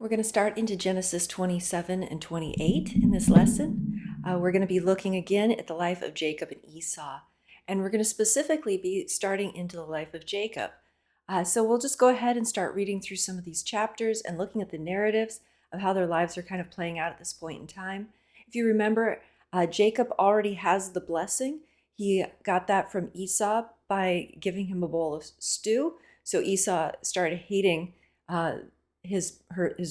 We're going to start into Genesis 27 and 28 in this lesson. We're going to be looking again at the life of Jacob and Esau, and we're going to specifically be starting into the life of Jacob. So we'll just go ahead and start reading through some of these chapters and looking at the narratives of how their lives are kind of playing out at this point in time. If you remember, Jacob already has the blessing. He got that from Esau by giving him a bowl of stew. So Esau started hating his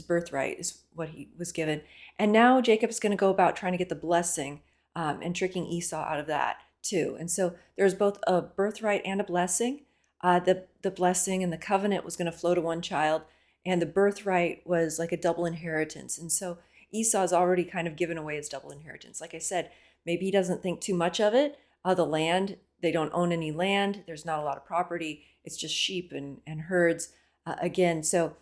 birthright is what he was given. And now Jacob's going to go about trying to get the blessing and tricking Esau out of that too. And so there's both a birthright and a blessing. The blessing and the covenant was going to flow to one child, and the birthright was like a double inheritance. And so Esau's already kind of given away his double inheritance. Like I said, maybe he doesn't think too much of it. The land, they don't own any land. There's not a lot of property. It's just sheep and herds again. So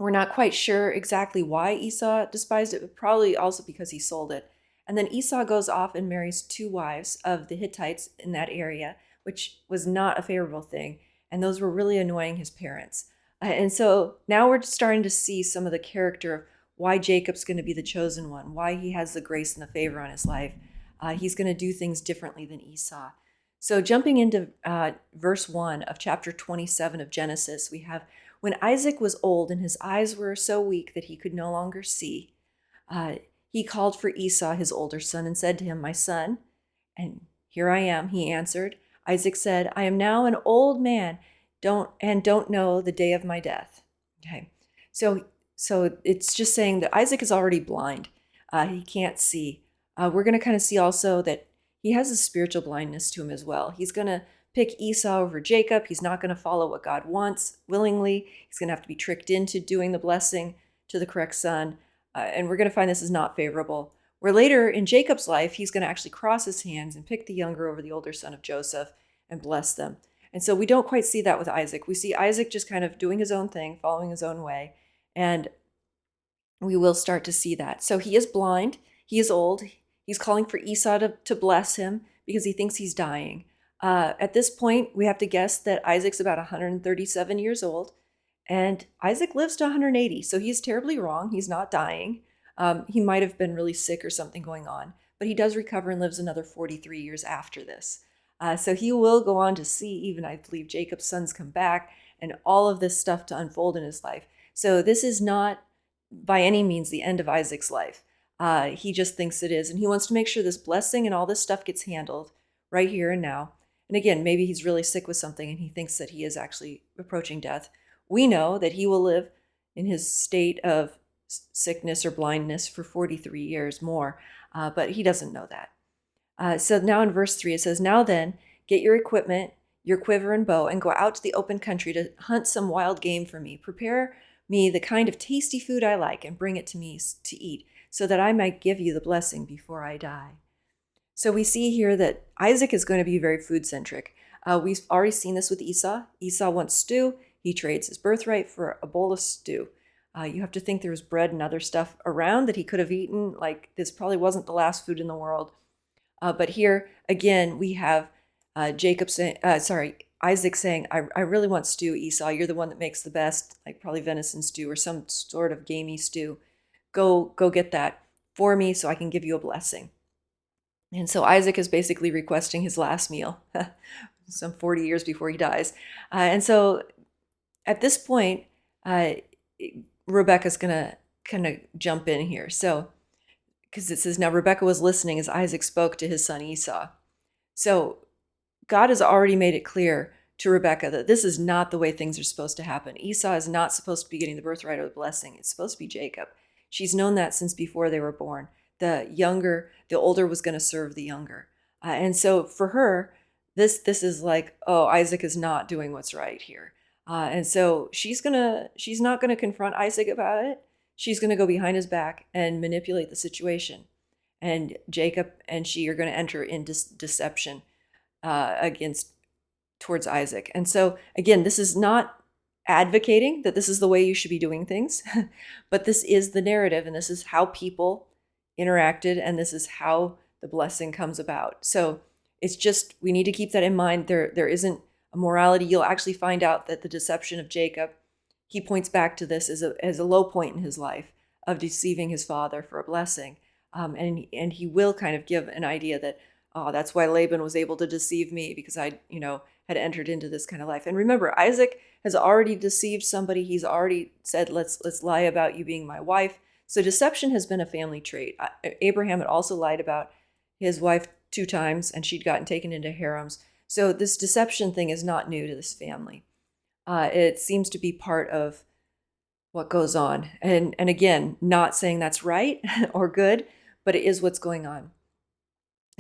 we're not quite sure exactly why Esau despised it, but probably also because he sold it. And then Esau goes off and marries two wives of the Hittites in that area, which was not a favorable thing. And those were really annoying his parents. And so now we're starting to see some of the character of why Jacob's going to be the chosen one, why he has the grace and the favor on his life. He's going to do things differently than Esau. So jumping into verse 1 of chapter 27 of Genesis, we have, when Isaac was old and his eyes were so weak that he could no longer see, he called for Esau, his older son, and said to him, "My son." "And here I am," he answered. Isaac said, "I am now an old man, don't know the day of my death." Okay, so it's just saying that Isaac is already blind. He can't see. We're going to kind of see also that he has a spiritual blindness to him as well. He's going to pick Esau over Jacob. He's not going to follow what God wants willingly. He's going to have to be tricked into doing the blessing to the correct son. And we're going to find this is not favorable. Where later in Jacob's life, he's going to actually cross his hands and pick the younger over the older son of Joseph and bless them. And so we don't quite see that with Isaac. We see Isaac just kind of doing his own thing, following his own way. And we will start to see that. So he is blind. He is old. He's calling for Esau to bless him because he thinks he's dying. At this point, we have to guess that Isaac's about 137 years old, and Isaac lives to 180, so he's terribly wrong. He's not dying. He might have been really sick or something going on, but he does recover and lives another 43 years after this. So he will go on to see, even I believe, Jacob's sons come back and all of this stuff to unfold in his life. So this is not by any means the end of Isaac's life. He just thinks it is, and he wants to make sure this blessing and all this stuff gets handled right here and now. And again, maybe he's really sick with something and he thinks that he is actually approaching death. We know that he will live in his state of sickness or blindness for 43 years more, but he doesn't know that. So now in verse 3, it says, "Now then, get your equipment, your quiver and bow, and go out to the open country to hunt some wild game for me. Prepare me the kind of tasty food I like and bring it to me to eat, so that I might give you the blessing before I die." So we see here that Isaac is going to be very food-centric. We've already seen this with Esau. Esau wants stew. He trades his birthright for a bowl of stew. You have to think there was bread and other stuff around that he could have eaten. Like, this probably wasn't the last food in the world. But here, again, we have Isaac saying, I really want stew, Esau. You're the one that makes the best, like probably venison stew or some sort of gamey stew. Go get that for me so I can give you a blessing. And so Isaac is basically requesting his last meal, some 40 years before he dies. And so at this point, Rebecca's going to kind of jump in here. So, because it says, "Now Rebecca was listening as Isaac spoke to his son Esau." So God has already made it clear to Rebecca that this is not the way things are supposed to happen. Esau is not supposed to be getting the birthright or the blessing. It's supposed to be Jacob. She's known that since before they were born. The older was going to serve the younger. And so for her, this is like, oh, Isaac is not doing what's right here. And so she's not going to confront Isaac about it. She's going to go behind his back and manipulate the situation. And Jacob and she are going to enter into deception towards Isaac. And so again, this is not advocating that this is the way you should be doing things, but this is the narrative, and this is how people interacted, and this is how the blessing comes about. So it's just, we need to keep that in mind. There isn't a morality. You'll actually find out that the deception of Jacob he points back to this as a low point in his life of deceiving his father for a blessing. And he will kind of give an idea that, oh, that's why Laban was able to deceive me, because I, had entered into this kind of life. And remember, Isaac has already deceived somebody. He's already said, let's lie about you being my wife. So deception has been a family trait. Abraham had also lied about his wife 2 times, and she'd gotten taken into harems. So this deception thing is not new to this family. It seems to be part of what goes on. And again, not saying that's right or good, but it is what's going on.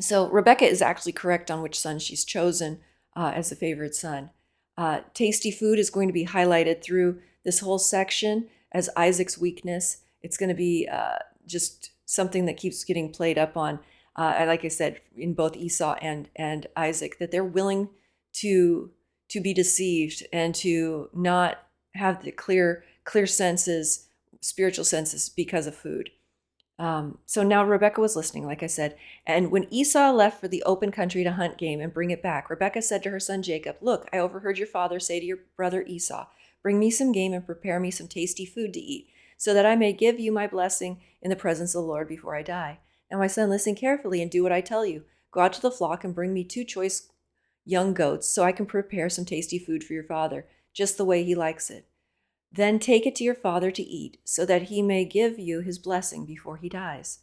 So Rebecca is actually correct on which son she's chosen as the favored son. Tasty food is going to be highlighted through this whole section as Isaac's weakness. It's going to be just something that keeps getting played up on. And like I said, in both Esau and Isaac, that they're willing to be deceived and to not have the clear senses, spiritual senses, because of food. So now Rebecca was listening, like I said. And when Esau left for the open country to hunt game and bring it back, Rebecca said to her son Jacob, "Look, I overheard your father say to your brother Esau, 'Bring me some game and prepare me some tasty food to eat, so that I may give you my blessing in the presence of the Lord before I die.' Now, my son, listen carefully and do what I tell you. Go out to the flock and bring me 2 choice young goats, so I can prepare some tasty food for your father, just the way he likes it. Then take it to your father to eat, so that he may give you his blessing before he dies."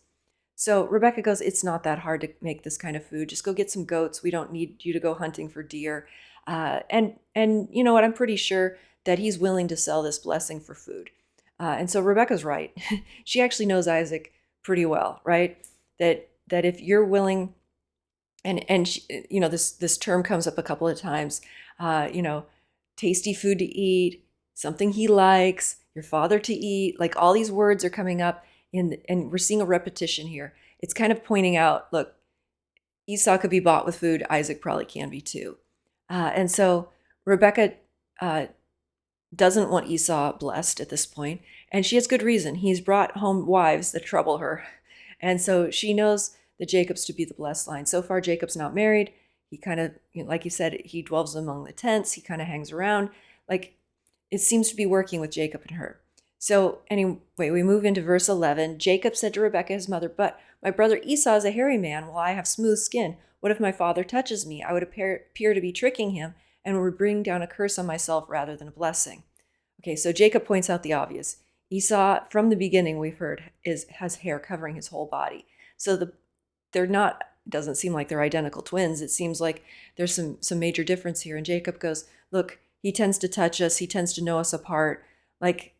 So Rebecca goes, "It's not that hard to make this kind of food. Just go get some goats. We don't need you to go hunting for deer." And you know what? I'm pretty sure that he's willing to sell this blessing for food. And so Rebecca's right. She actually knows Isaac pretty well, right? That if you're willing, and she, this term comes up a couple of times, tasty food to eat, something he likes, your father to eat, like all these words are coming up and we're seeing a repetition here. It's kind of pointing out, look, Esau could be bought with food. Isaac probably can be too. And so Rebecca doesn't want Esau blessed at this point, and she has good reason. He's brought home wives that trouble her. And so she knows that Jacob's to be the blessed line. So far, Jacob's not married. He kind of, like you said, he dwells among the tents. He kind of hangs around. Like, it seems to be working with Jacob and her. So anyway, we move into verse 11. Jacob said to Rebekah, his mother, "But my brother Esau is a hairy man, while I have smooth skin. What if my father touches me? I would appear to be tricking him and would bring down a curse on myself rather than a blessing." Okay, so Jacob points out the obvious. Esau, from the beginning, we've heard, has hair covering his whole body. So they're not, doesn't seem like they're identical twins. It seems like there's some major difference here. And Jacob goes, "Look, he tends to touch us. He tends to know us apart. Like,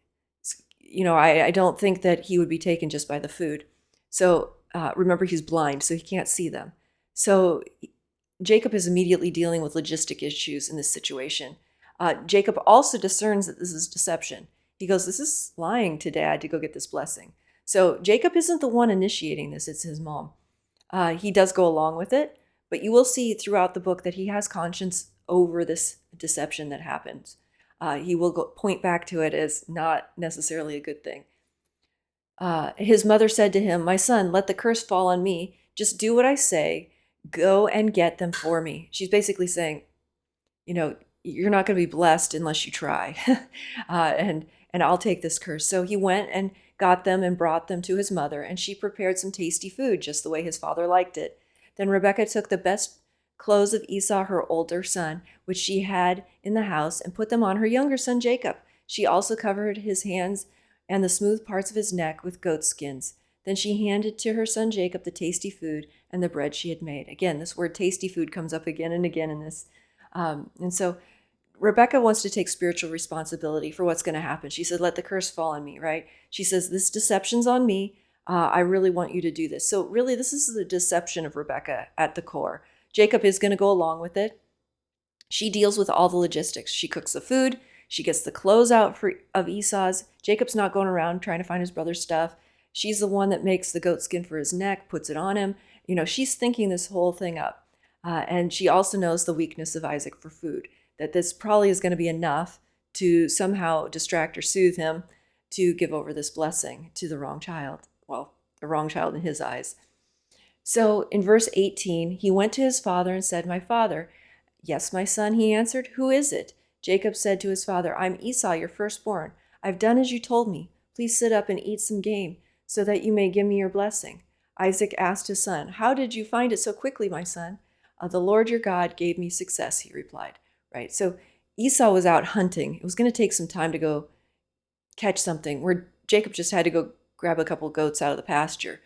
I don't think that he would be taken just by the food." So remember, he's blind, so he can't see them. So Jacob is immediately dealing with logistic issues in this situation. Jacob also discerns that this is deception. He goes, "This is lying to dad to go get this blessing." So Jacob isn't the one initiating this, it's his mom. He does go along with it, but you will see throughout the book that he has conscience over this deception that happens. He will point back to it as not necessarily a good thing. His mother said to him, "My son, let the curse fall on me. Just do what I say. Go and get them for me." She's basically saying, you're not going to be blessed unless you try. and I'll take this curse. So he went and got them and brought them to his mother, and she prepared some tasty food just the way his father liked it. Then Rebekah took the best clothes of Esau, her older son, which she had in the house, and put them on her younger son Jacob. She also covered his hands and the smooth parts of his neck with goat skins. Then she handed to her son Jacob the tasty food and the bread she had made. Again, this word tasty food comes up again and again in this. And so Rebecca wants to take spiritual responsibility for what's going to happen. She said, "Let the curse fall on me," right? She says, "This deception's on me. I really want you to do this." So really, this is the deception of Rebecca at the core. Jacob is going to go along with it. She deals with all the logistics. She cooks the food. She gets the clothes out of Esau's. Jacob's not going around trying to find his brother's stuff. She's the one that makes the goat skin for his neck, puts it on him. She's thinking this whole thing up. And she also knows the weakness of Isaac for food, that this probably is going to be enough to somehow distract or soothe him to give over this blessing to the wrong child. Well, the wrong child in his eyes. So in verse 18, he went to his father and said, "My father." "Yes, my son," he answered. "Who is it?" Jacob said to his father, I'm Esau, your firstborn. I've done as you told me. Please sit up and eat some game, so that you may give me your blessing. Isaac asked his son, How did you find it so quickly, my son? The Lord your God gave me success, he replied. Right, so Esau was out hunting. It was going to take some time to go catch something, where Jacob just had to go grab a couple goats out of the pasture.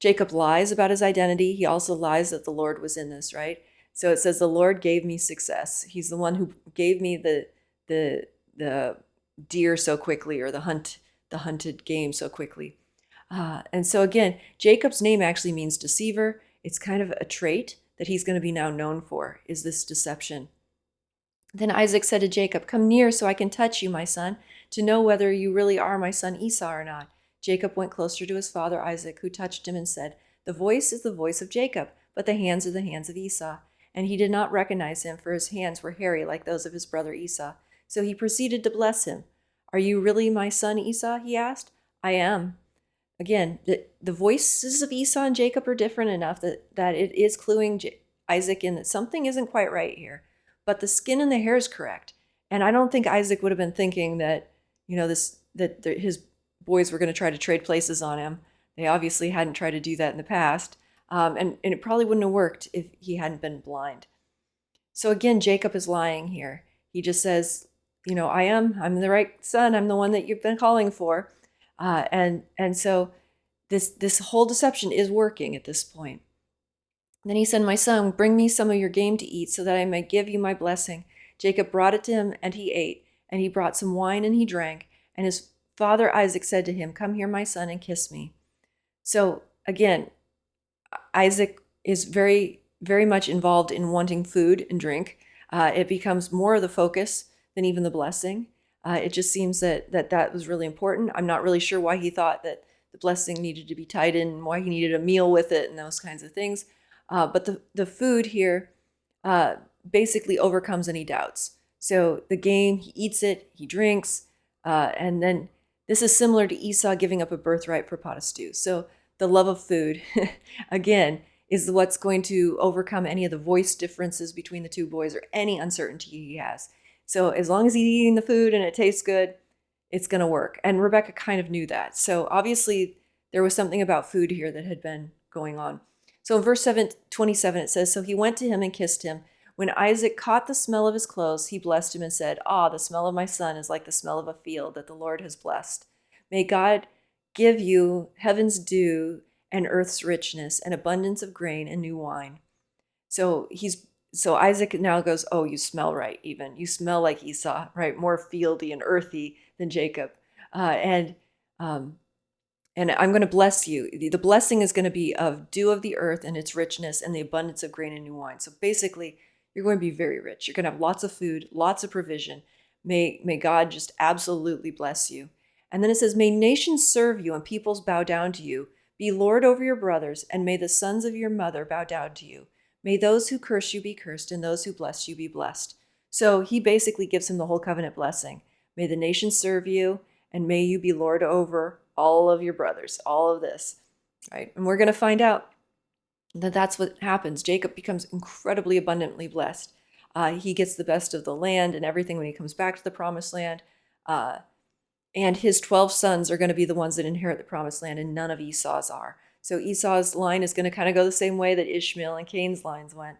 Jacob lies about his identity. He also lies that the Lord was in this, right? So it says, the Lord gave me success. He's the one who gave me the deer so quickly, or the hunted game so quickly. And so again, Jacob's name actually means deceiver. It's kind of a trait that he's going to be now known for, is this deception. Then Isaac said to Jacob, Come near so I can touch you, my son, to know whether you really are my son Esau or not. Jacob went closer to his father Isaac, who touched him and said, The voice is the voice of Jacob, but the hands are the hands of Esau. And he did not recognize him, for his hands were hairy like those of his brother Esau. So he proceeded to bless him. Are you really my son Esau? He asked. I am. Again, the voices of Esau and Jacob are different enough that it is cluing Isaac in that something isn't quite right here. But the skin and the hair is correct. And I don't think Isaac would have been thinking that, his boys were going to try to trade places on him. They obviously hadn't tried to do that in the past. And it probably wouldn't have worked if he hadn't been blind. So again, Jacob is lying here. He just says, I'm the right son. I'm the one that you've been calling for. And so this whole deception is working at this point. Then he said, My son, bring me some of your game to eat so that I may give you my blessing. Jacob brought it to him, and he ate. And he brought some wine, and he drank. And his father Isaac said to him, Come here, my son, and kiss me. So again, Isaac is very, very much involved in wanting food and drink. It becomes more of the focus than even the blessing. It just seems that was really important. I'm not really sure why he thought that the blessing needed to be tied in, and why he needed a meal with it and those kinds of things. But the food here basically overcomes any doubts. So the game, he eats it, he drinks, and then this is similar to Esau giving up a birthright for a pot of stew. So the love of food, again, is what's going to overcome any of the voice differences between the two boys or any uncertainty he has. So as long as he's eating the food and it tastes good, it's going to work. And Rebecca kind of knew that. So obviously there was something about food here that had been going on. So in verse 27, it says, So he went to him and kissed him. When Isaac caught the smell of his clothes, he blessed him and said, the smell of my son is like the smell of a field that the Lord has blessed. May God give you heaven's dew and earth's richness and abundance of grain and new wine. So Isaac now goes, you smell right even. You smell like Esau, right? More fieldy and earthy than Jacob. And I'm going to bless you. The blessing is going to be of dew of the earth and its richness and the abundance of grain and new wine. So basically, you're going to be very rich. You're going to have lots of food, lots of provision. May God just absolutely bless you. And then it says, May nations serve you and peoples bow down to you. Be Lord over your brothers, and may the sons of your mother bow down to you. May those who curse you be cursed, and those who bless you be blessed. So he basically gives him the whole covenant blessing. May the nations serve you, and may you be Lord over all of your brothers, all of this, right? And we're going to find out that that's what happens. Jacob becomes incredibly abundantly blessed. He gets the best of the land and everything when he comes back to the promised land. And his 12 sons are going to be the ones that inherit the promised land, and none of Esau's are. So Esau's line is going to kind of go the same way that Ishmael and Cain's lines went.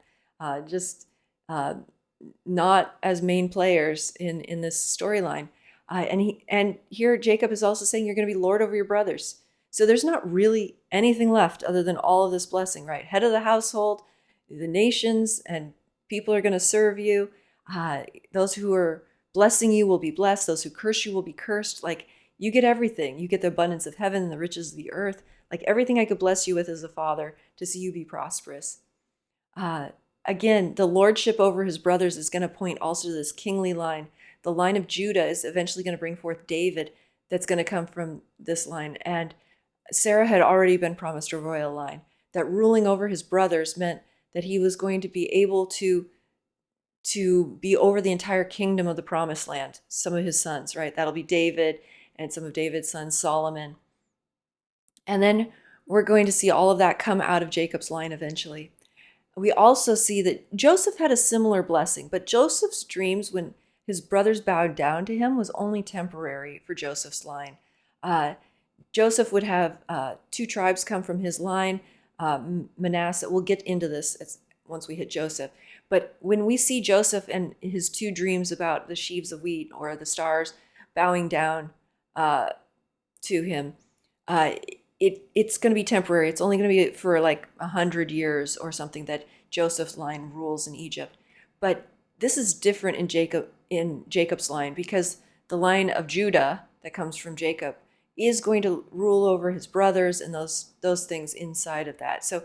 Not as main players in this storyline. And here Jacob is also saying you're going to be Lord over your brothers. So there's not really anything left other than all of this blessing, right? Head of the household, the nations, and people are going to serve you. Those who are blessing you will be blessed. Those who curse you will be cursed. Like, you get everything. You get the abundance of heaven and the riches of the earth. Like, everything I could bless you with as a father to see you be prosperous. Again, the lordship over his brothers is going to point also to this kingly line. The line of Judah is eventually going to bring forth David that's going to come from this line. And Sarah had already been promised a royal line. That ruling over his brothers meant that he was going to be able to be over the entire kingdom of the promised land. Some of his sons, right? That'll be David and some of David's sons, Solomon. And then we're going to see all of that come out of Jacob's line eventually. We also see that Joseph had a similar blessing, but Joseph's dreams when his brothers bowed down to him was only temporary for Joseph's line. Uh, Joseph would have two tribes come from his line, Manasseh. We'll get into this once we hit Joseph. But when we see Joseph and his two dreams about the sheaves of wheat or the stars bowing down to him, uh, it's going to be temporary. It's only going to be for like 100 years or something that Joseph's line rules in Egypt. But this is different in Jacob's line, because the line of Judah that comes from Jacob is going to rule over his brothers and those things inside of that. So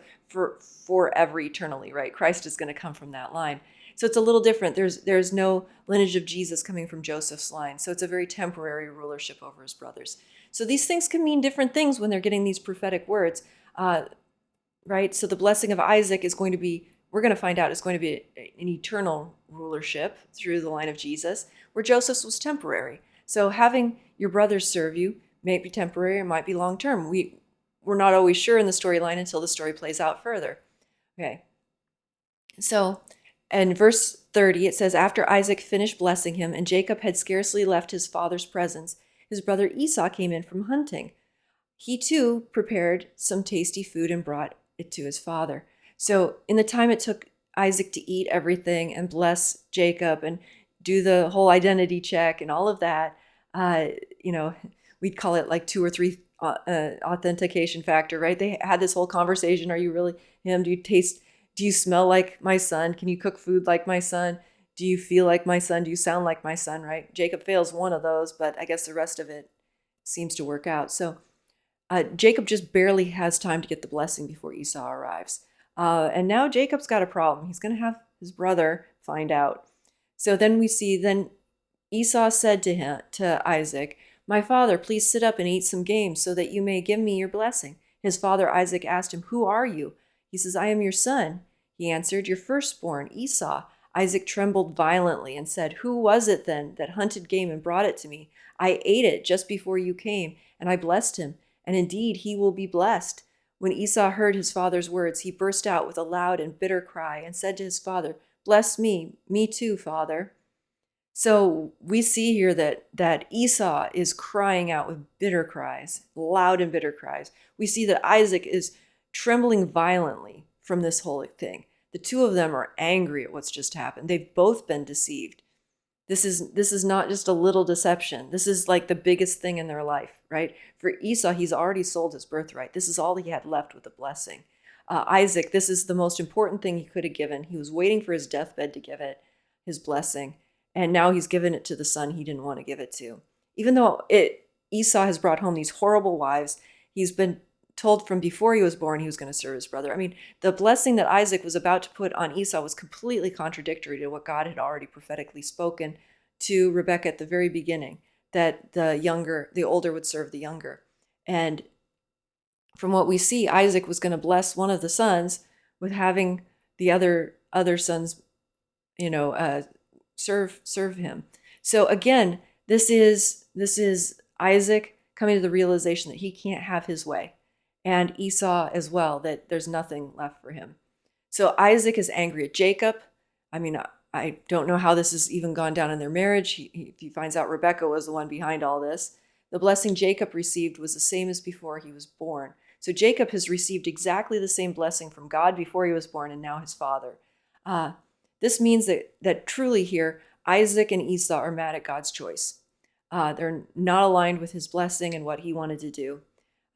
forever, eternally, right? Christ is going to come from that line. So it's a little different. There's no lineage of Jesus coming from Joseph's line. So it's a very temporary rulership over his brothers. So these things can mean different things when they're getting these prophetic words, right? So the blessing of Isaac is going to be, we're going to find out, is going to be an eternal rulership through the line of Jesus, where Joseph's was temporary. So having your brothers serve you may be temporary, it might be long term. We're not always sure in the storyline until the story plays out further. Okay. So in verse 30, it says, after Isaac finished blessing him, and Jacob had scarcely left his father's presence, his brother Esau came in from hunting. He too prepared some tasty food and brought it to his father. So in the time it took Isaac to eat everything and bless Jacob and do the whole identity check and all of that, we'd call it like 2 or 3 authentication factor, right? They had this whole conversation. Are you really him? Do you smell like my son? Can you cook food like my son? Do you feel like my son? Do you sound like my son, right? Jacob fails one of those, but I guess the rest of it seems to work out. So Jacob just barely has time to get the blessing before Esau arrives. And now Jacob's got a problem. He's going to have his brother find out. So then we see, then Esau said to Isaac, my father, please sit up and eat some game so that you may give me your blessing. His father Isaac asked him, who are you? He says, I am your son. He answered, your firstborn, Esau. Isaac trembled violently and said, who was it then that hunted game and brought it to me? I ate it just before you came, and I blessed him, and indeed he will be blessed. When Esau heard his father's words, he burst out with a loud and bitter cry and said to his father, bless me too, father. So we see here that Esau is crying out with bitter cries, loud and bitter cries. We see that Isaac is trembling violently from this whole thing. The two of them are angry at what's just happened. They've both been deceived. This is not just a little deception. This is like the biggest thing in their life, right? For Esau, he's already sold his birthright. This is all he had left with the blessing. Isaac, this is the most important thing he could have given. He was waiting for his deathbed to give it, his blessing. And now he's given it to the son he didn't want to give it to. Even though Esau has brought home these horrible wives, he's been told from before he was born he was going to serve his brother. I mean, the blessing that Isaac was about to put on Esau was completely contradictory to what God had already prophetically spoken to Rebekah at the very beginning, that the older would serve the younger. And from what we see, Isaac was going to bless one of the sons with having the other sons, serve him. So again, this is Isaac coming to the realization that he can't have his way, and Esau as well, that there's nothing left for him. So Isaac is angry at Jacob. I mean, I don't know how this has even gone down in their marriage. He finds out Rebekah was the one behind all this. The blessing Jacob received was the same as before he was born. So Jacob has received exactly the same blessing from God before he was born, and now his father. This means that truly here, Isaac and Esau are mad at God's choice. They're not aligned with his blessing and what he wanted to do.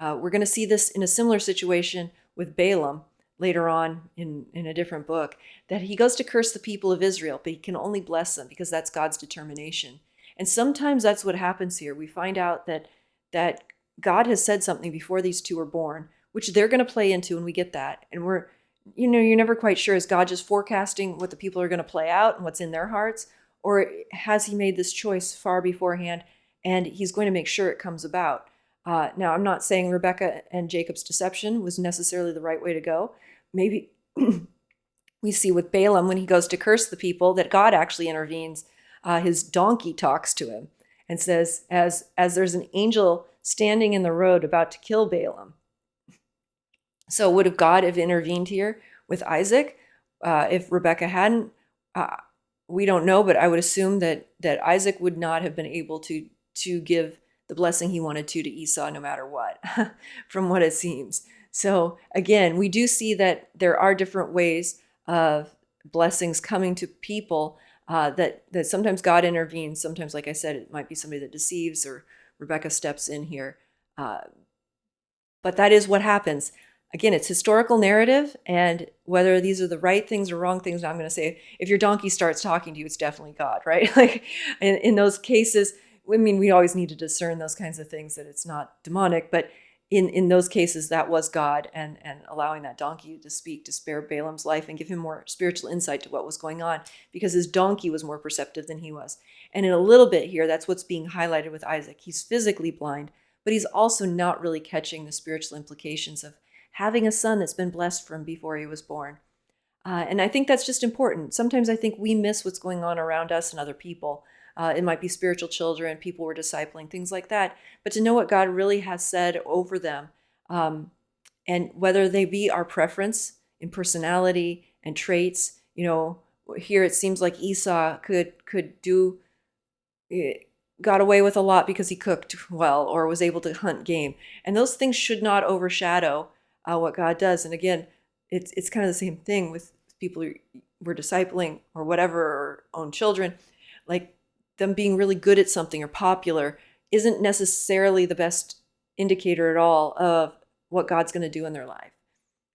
We're going to see this in a similar situation with Balaam later on in a different book, that he goes to curse the people of Israel, but he can only bless them because that's God's determination. And sometimes that's what happens here. We find out that God has said something before these two are born, which they're going to play into, and we get that. And you're never quite sure, is God just forecasting what the people are going to play out and what's in their hearts? Or has he made this choice far beforehand and he's going to make sure it comes about? Now, I'm not saying Rebekah and Jacob's deception was necessarily the right way to go. Maybe we see with Balaam, when he goes to curse the people, that God actually intervenes. His donkey talks to him and says, as there's an angel standing in the road about to kill Balaam. So would God have intervened here with Isaac? If Rebecca hadn't, uh, we don't know, but I would assume that Isaac would not have been able to give the blessing he wanted to Esau, no matter what, from what it seems. So again, we do see that there are different ways of blessings coming to people. That sometimes God intervenes. Sometimes, like I said, it might be somebody that deceives, or Rebecca steps in here. Uh, but that is what happens. Again, it's historical narrative, and whether these are the right things or wrong things, I'm going to say, if your donkey starts talking to you, it's definitely God, right? Like in those cases, I mean, we always need to discern those kinds of things, that it's not demonic, but in those cases, that was God, and allowing that donkey to speak to spare Balaam's life and give him more spiritual insight to what was going on, because his donkey was more perceptive than he was. And in a little bit here, that's what's being highlighted with Isaac. He's physically blind, but he's also not really catching the spiritual implications of having a son that's been blessed from before he was born. And I think that's just important. Sometimes I think we miss what's going on around us and other people. It might be spiritual children, people we're discipling, things like that. But to know what God really has said over them, and whether they be our preference in personality and traits, here it seems like Esau could do, got away with a lot because he cooked well or was able to hunt game. And those things should not overshadow what God does. And again, it's kind of the same thing with people we're discipling or whatever, or own children. Like, them being really good at something or popular isn't necessarily the best indicator at all of what God's going to do in their life.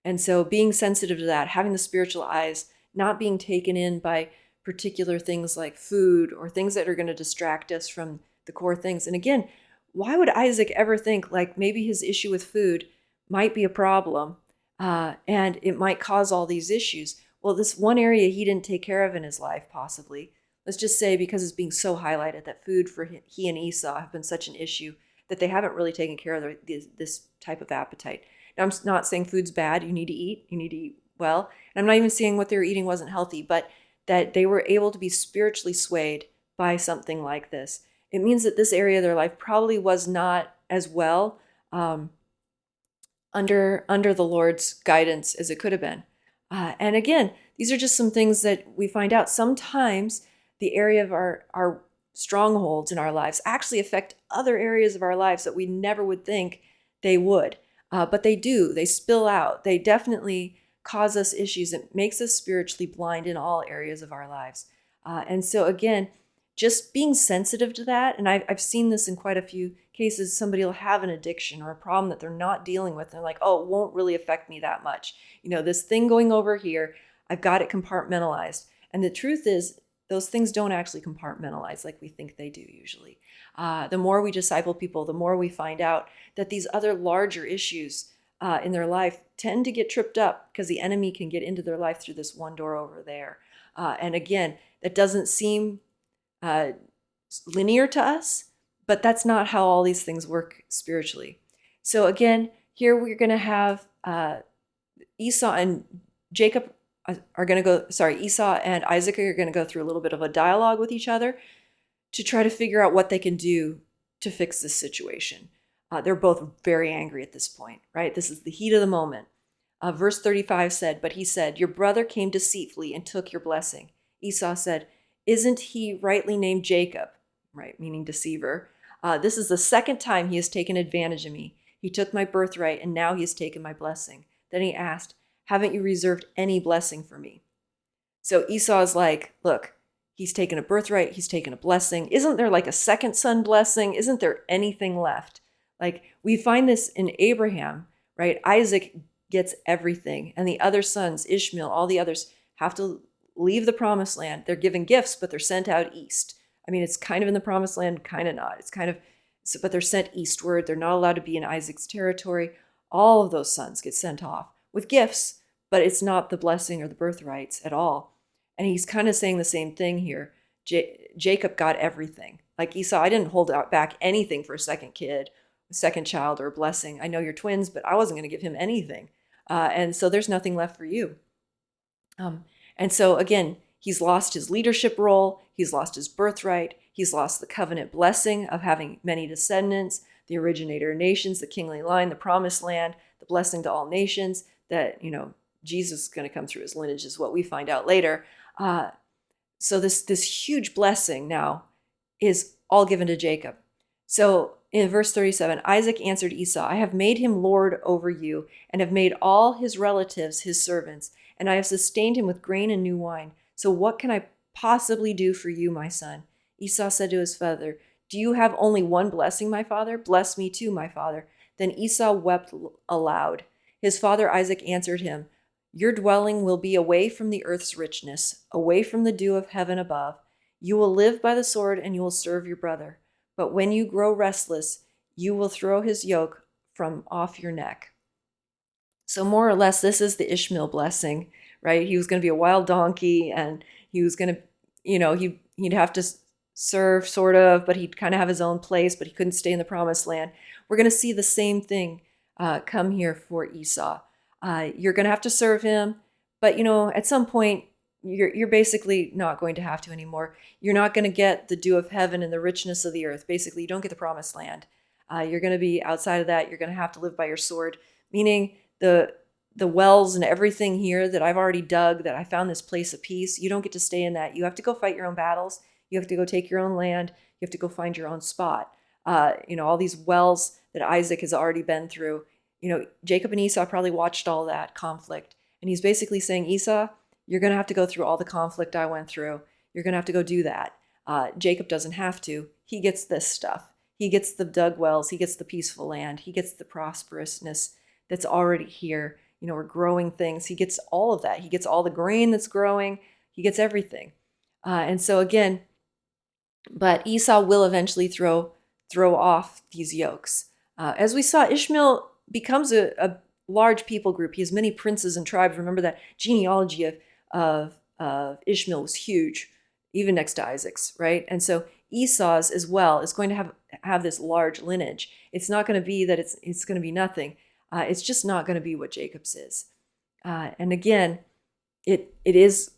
And so being sensitive to that, having the spiritual eyes, not being taken in by particular things like food or things that are going to distract us from the core things. And again, why would Isaac ever think like maybe his issue with food might be a problem, and it might cause all these issues? Well, this one area he didn't take care of in his life, possibly. Let's just say because it's being so highlighted that food for he and Esau have been such an issue that they haven't really taken care of this type of appetite. Now, I'm not saying food's bad. You need to eat well. And I'm not even saying what they were eating wasn't healthy, but that they were able to be spiritually swayed by something like this. It means that this area of their life probably was not as well under the Lord's guidance as it could have been. And again, these are just some things that we find out. Sometimes the area of our strongholds in our lives actually affect other areas of our lives that we never would think they would. But they do. They spill out. They definitely cause us issues. It makes us spiritually blind in all areas of our lives. And so again, just being sensitive to that, and I've seen this in quite a few cases. Somebody will have an addiction or a problem that they're not dealing with. And they're like, oh, it won't really affect me that much. This thing going over here, I've got it compartmentalized. And the truth is, those things don't actually compartmentalize like we think they do usually. The more we disciple people, the more we find out that these other larger issues in their life tend to get tripped up because the enemy can get into their life through this one door over there. And again, that doesn't seem linear to us, but that's not how all these things work spiritually. So again, here we're going to have Esau and Jacob are going to go, Esau and Isaac are going to go through a little bit of a dialogue with each other to try to figure out what they can do to fix this situation. They're both very angry at this point, right? This is the heat of the moment. Verse 35 said, but he said, your brother came deceitfully and took your blessing. Esau said, isn't he rightly named Jacob? Right, meaning deceiver. This is the second time he has taken advantage of me. He took my birthright and now he has taken my blessing. Then he asked, haven't you reserved any blessing for me? So Esau's like, look, he's taken a birthright, he's taken a blessing. Isn't there like a second son blessing? Isn't there anything left? Like, we find this in Abraham, right? Isaac gets everything, and the other sons, Ishmael, all the others, have to leave the promised land. They're given gifts, but they're sent out east. I mean, it's kind of in the promised land, kind of not. It's kind of, but they're sent eastward. They're not allowed to be in Isaac's territory. All of those sons get sent off with gifts, but it's not the blessing or the birthrights at all. And he's kind of saying the same thing here. Jacob got everything. Like Esau, I didn't hold back anything for a second kid, a second child, or a blessing. I know you're twins, but I wasn't going to give him anything. And so there's nothing left for you. And so again, he's lost his leadership role. He's lost his birthright. He's lost the covenant blessing of having many descendants, the originator of nations, the kingly line, the promised land, the blessing to all nations, that, Jesus is going to come through his lineage, is what we find out later. So this huge blessing now is all given to Jacob. So in verse 37, Isaac answered Esau, I have made him lord over you, and have made all his relatives his servants, and I have sustained him with grain and new wine. So what can I possibly do for you, my son? Esau said to his father, do you have only one blessing, my father? Bless me too, my father. Then Esau wept aloud. His father Isaac answered him, your dwelling will be away from the earth's richness, away from the dew of heaven above. You will live by the sword, and you will serve your brother. But when you grow restless, you will throw his yoke from off your neck. So more or less, this is the Ishmael blessing, right? He was going to be a wild donkey, and he was going to, he'd have to serve sort of, but he'd kind of have his own place, but he couldn't stay in the promised land. We're going to see the same thing come here for Esau. You're going to have to serve him, but at some point, you're basically not going to have to anymore. You're not going to get the dew of heaven and the richness of the earth. Basically, you don't get the promised land. You're going to be outside of that. You're going to have to live by your sword, meaning the wells and everything here that I've already dug, that I found this place of peace. You don't get to stay in that. You have to go fight your own battles. You have to go take your own land. You have to go find your own spot. All these wells that Isaac has already been through. Jacob and Esau probably watched all that conflict. And he's basically saying, Esau, you're going to have to go through all the conflict I went through. You're going to have to go do that. Jacob doesn't have to. He gets this stuff. He gets the dug wells. He gets the peaceful land. He gets the prosperousness that's already here. We're growing things. He gets all of that. He gets all the grain that's growing. He gets everything. And so again, but Esau will eventually throw off these yokes. As we saw, Ishmael becomes a large people group. He has many princes and tribes. Remember that genealogy of Ishmael was huge, even next to Isaac's, right? And so Esau's as well is going to have this large lineage. It's not going to be that it's going to be nothing. It's just not going to be what Jacob's is. And again, it is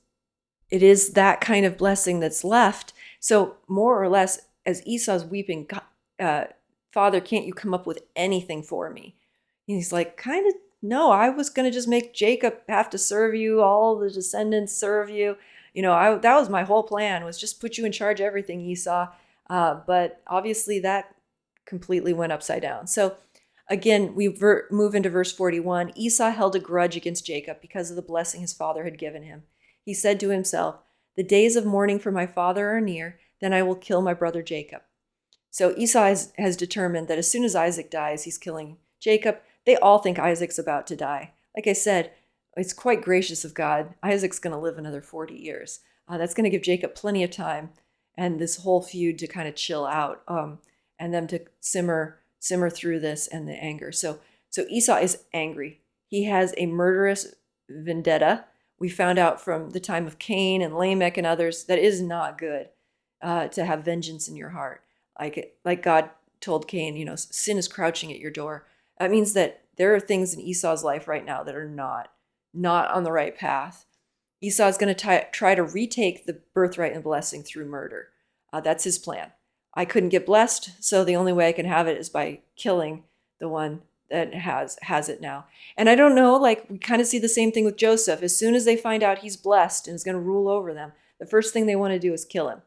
that kind of blessing that's left. So more or less, as Esau's weeping, Father, can't you come up with anything for me? And he's like, kind of, no, I was going to just make Jacob have to serve you, all the descendants serve you. That was my whole plan, was just put you in charge of everything, Esau. But obviously that completely went upside down. So again, we move into verse 41. Esau held a grudge against Jacob because of the blessing his father had given him. He said to himself, the days of mourning for my father are near, then I will kill my brother Jacob. So Esau has determined that as soon as Isaac dies, he's killing Jacob. They all think Isaac's about to die. Like I said, it's quite gracious of God. Isaac's going to live another 40 years. That's going to give Jacob plenty of time and this whole feud to kind of chill out, and them to simmer through this and the anger. So Esau is angry. He has a murderous vendetta. We found out from the time of Cain and Lamech and others that is not good to have vengeance in your heart. Like God told Cain, sin is crouching at your door. That means that there are things in Esau's life right now that are not on the right path. Esau is going to try to retake the birthright and blessing through murder. That's his plan. I couldn't get blessed, so the only way I can have it is by killing the one that has it now. And I don't know, we kind of see the same thing with Joseph. As soon as they find out he's blessed and is going to rule over them, the first thing they want to do is kill him.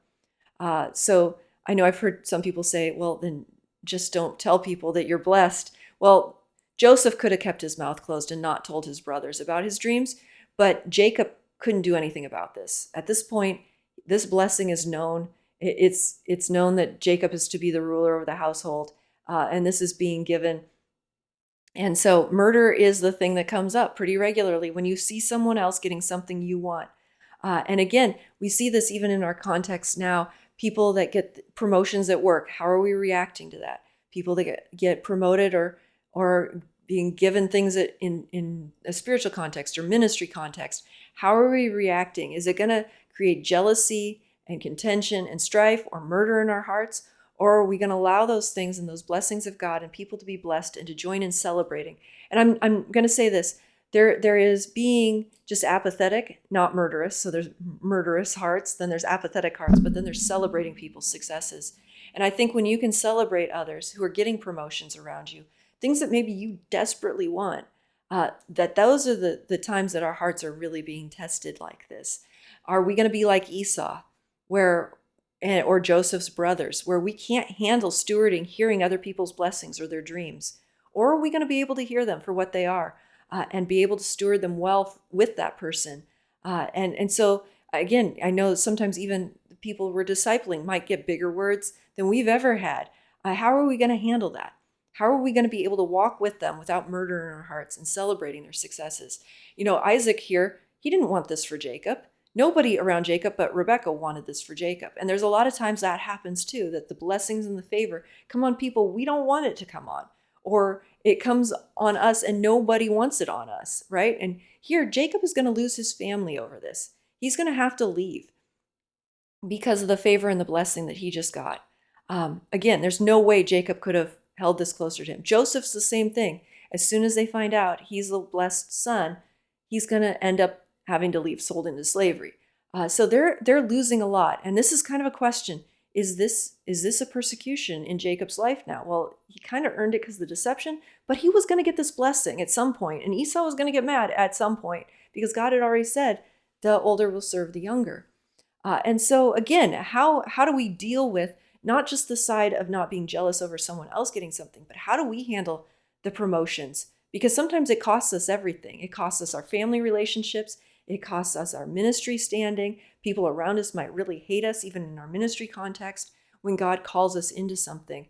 So I know I've heard some people say, well, then just don't tell people that you're blessed. Well, Joseph could have kept his mouth closed and not told his brothers about his dreams, but Jacob couldn't do anything about this. At this point, this blessing is known. It's known that Jacob is to be the ruler of the household, and this is being given. And so murder is the thing that comes up pretty regularly when you see someone else getting something you want. And again, we see this even in our context now. People that get promotions at work, how are we reacting to that? People that get promoted or being given things in a spiritual context or ministry context, how are we reacting? Is it going to create jealousy and contention and strife or murder in our hearts? Or are we going to allow those things and those blessings of God and people to be blessed and to join in celebrating? And I'm going to say this, there is being just apathetic, not murderous. So there's murderous hearts, then there's apathetic hearts, but then there's celebrating people's successes. And I think when you can celebrate others who are getting promotions around you, things that maybe you desperately want, that those are the times that our hearts are really being tested like this. Are we going to be like Esau, where or Joseph's brothers, where we can't handle stewarding, hearing other people's blessings or their dreams? Or are we going to be able to hear them for what they are and be able to steward them well with that person? And so, again, I know sometimes even the people we're discipling might get bigger words than we've ever had. How are we going to handle that? How are we going to be able to walk with them without murder in our hearts and celebrating their successes? Isaac here, he didn't want this for Jacob. Nobody around Jacob but Rebekah wanted this for Jacob. And there's a lot of times that happens too, that the blessings and the favor come on people we don't want it to come on. Or it comes on us and nobody wants it on us, right? And here, Jacob is going to lose his family over this. He's going to have to leave because of the favor and the blessing that he just got. Again, there's no way Jacob could have held this closer to him. Joseph's the same thing. As soon as they find out he's the blessed son, he's going to end up having to leave, sold into slavery. So they're losing a lot. And this is kind of a question. Is this a persecution in Jacob's life now? Well, he kind of earned it because of the deception, but he was going to get this blessing at some point, and Esau was going to get mad at some point because God had already said the older will serve the younger. And so again, how do we deal with not just the side of not being jealous over someone else getting something, but how do we handle the promotions? Because sometimes it costs us everything. It costs us our family relationships. It costs us our ministry standing. People around us might really hate us, even in our ministry context, when God calls us into something.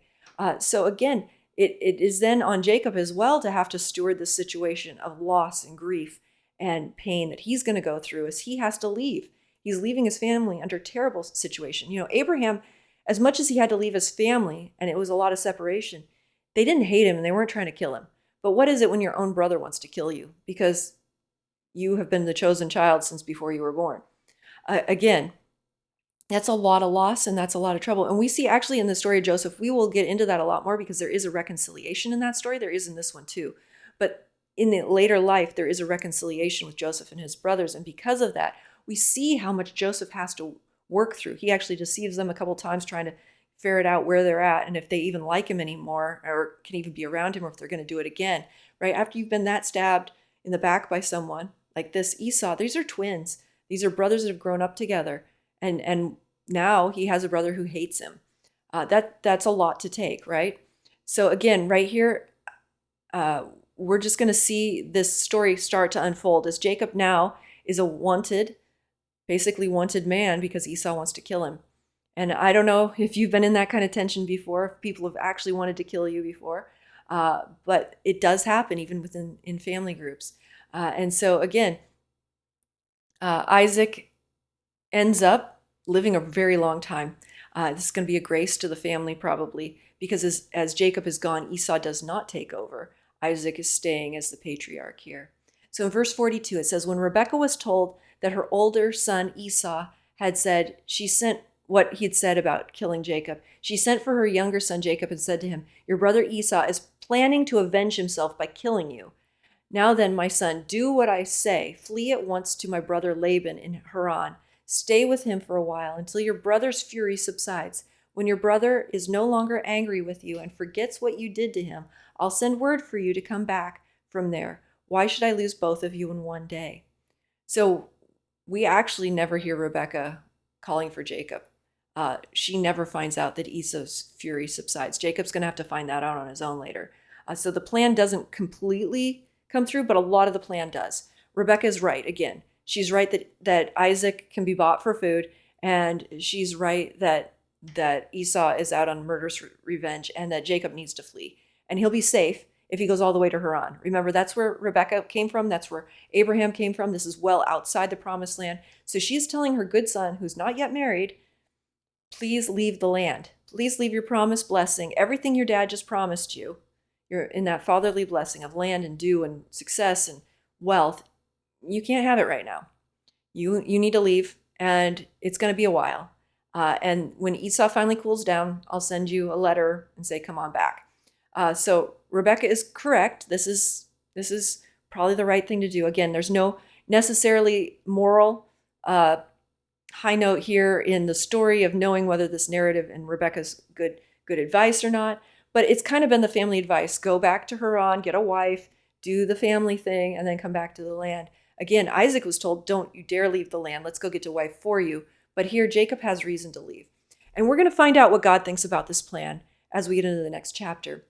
So again, it is then on Jacob as well to have to steward the situation of loss and grief and pain that he's going to go through as he has to leave. He's leaving his family under a terrible situation. Abraham, as much as he had to leave his family, and it was a lot of separation, they didn't hate him and they weren't trying to kill him. But what is it when your own brother wants to kill you? Because you have been the chosen child since before you were born. Again, that's a lot of loss and that's a lot of trouble. And we see actually in the story of Joseph, we will get into that a lot more because there is a reconciliation in that story. There is in this one too. But in the later life, there is a reconciliation with Joseph and his brothers. And because of that, we see how much Joseph has to work through. He actually deceives them a couple times trying to ferret out where they're at and if they even like him anymore or can even be around him or if they're going to do it again, right? After you've been that stabbed in the back by someone like this Esau, these are twins. These are brothers that have grown up together. And now he has a brother who hates him. That's a lot to take, right? So again, right here, we're just going to see this story start to unfold as Jacob now is a basically wanted man because Esau wants to kill him. And I don't know if you've been in that kind of tension before, if people have actually wanted to kill you before, but it does happen even in family groups. And so again, Isaac ends up living a very long time. This is going to be a grace to the family probably because as Jacob is gone, Esau does not take over. Isaac is staying as the patriarch here. So in verse 42, it says, when Rebekah was told that her older son Esau had said, she sent what he had said about killing Jacob. She sent for her younger son Jacob and said to him, your brother Esau is planning to avenge himself by killing you. Now then, my son, do what I say. Flee at once to my brother Laban in Haran. Stay with him for a while until your brother's fury subsides. When your brother is no longer angry with you and forgets what you did to him, I'll send word for you to come back from there. Why should I lose both of you in one day? So we actually never hear Rebekah calling for Jacob. She never finds out that Esau's fury subsides. Jacob's going to have to find that out on his own later. So the plan doesn't completely come through, but a lot of the plan does. Rebekah is right again. She's right that Isaac can be bought for food, and she's right that Esau is out on murderous revenge and that Jacob needs to flee. And he'll be safe if he goes all the way to Haran. Remember, that's where Rebekah came from. That's where Abraham came from. This is well outside the promised land. So she's telling her good son, who's not yet married, please leave the land. Please leave your promised blessing. Everything your dad just promised you. You're in that fatherly blessing of land and dew and success and wealth. You can't have it right now. You need to leave, and it's going to be a while. And when Esau finally cools down, I'll send you a letter and say, come on back. So Rebekah is correct. This is probably the right thing to do. Again, there's no necessarily moral high note here in the story of knowing whether this narrative and Rebekah's good advice or not. But it's kind of been the family advice. Go back to Haran, get a wife, do the family thing, and then come back to the land. Again, Isaac was told, don't you dare leave the land. Let's go get a wife for you. But here, Jacob has reason to leave. And we're going to find out what God thinks about this plan as we get into the next chapter.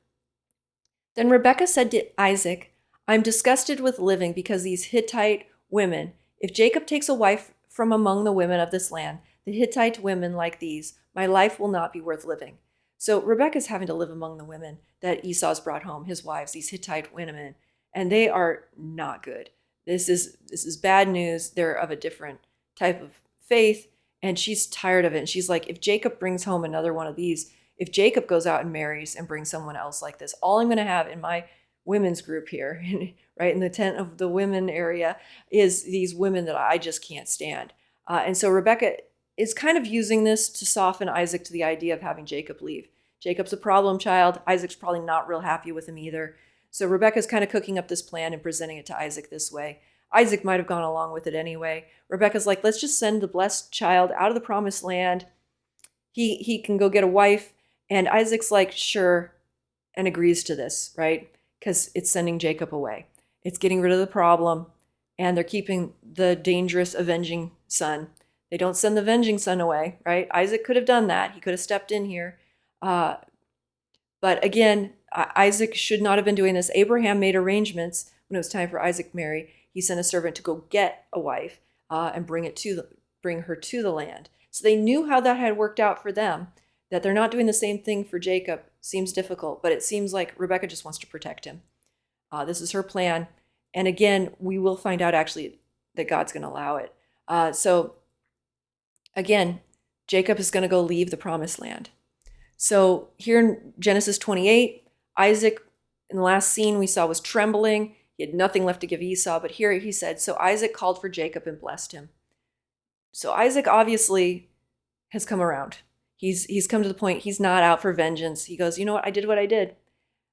Then Rebekah said to Isaac, I'm disgusted with living because these Hittite women, if Jacob takes a wife from among the women of this land, the Hittite women like these, my life will not be worth living. So Rebekah's having to live among the women that Esau's brought home, his wives, these Hittite women, and they are not good. This is bad news. They're of a different type of faith, and she's tired of it. And she's like, if Jacob brings home another one of these, if Jacob goes out and marries and brings someone else like this, all I'm going to have in my women's group here, right, in the tent of the women area, is these women that I just can't stand. And so Rebekah is kind of using this to soften Isaac to the idea of having Jacob leave. Jacob's a problem child. Isaac's probably not real happy with him either. So Rebekah's kind of cooking up this plan and presenting it to Isaac this way. Isaac might have gone along with it anyway. Rebekah's like, let's just send the blessed child out of the promised land. He can go get a wife. And Isaac's like, sure, and agrees to this, right? Because it's sending Jacob away. It's getting rid of the problem, and they're keeping the dangerous avenging son. They don't send the avenging son away, right? Isaac could have done that. He could have stepped in here. But again, Isaac should not have been doing this. Abraham made arrangements when it was time for Isaac to marry. He sent a servant to go get a wife and bring her to the land. So they knew how that had worked out for them. That they're not doing the same thing for Jacob seems difficult, but it seems like Rebekah just wants to protect him. This is her plan. And again, we will find out actually that God's going to allow it. So again, Jacob is going to go leave the promised land. So here in Genesis 28, Isaac, in the last scene we saw, was trembling. He had nothing left to give Esau, but here he said, so Isaac called for Jacob and blessed him. So Isaac obviously has come around. He's come to the point, he's not out for vengeance. He goes, you know what I did.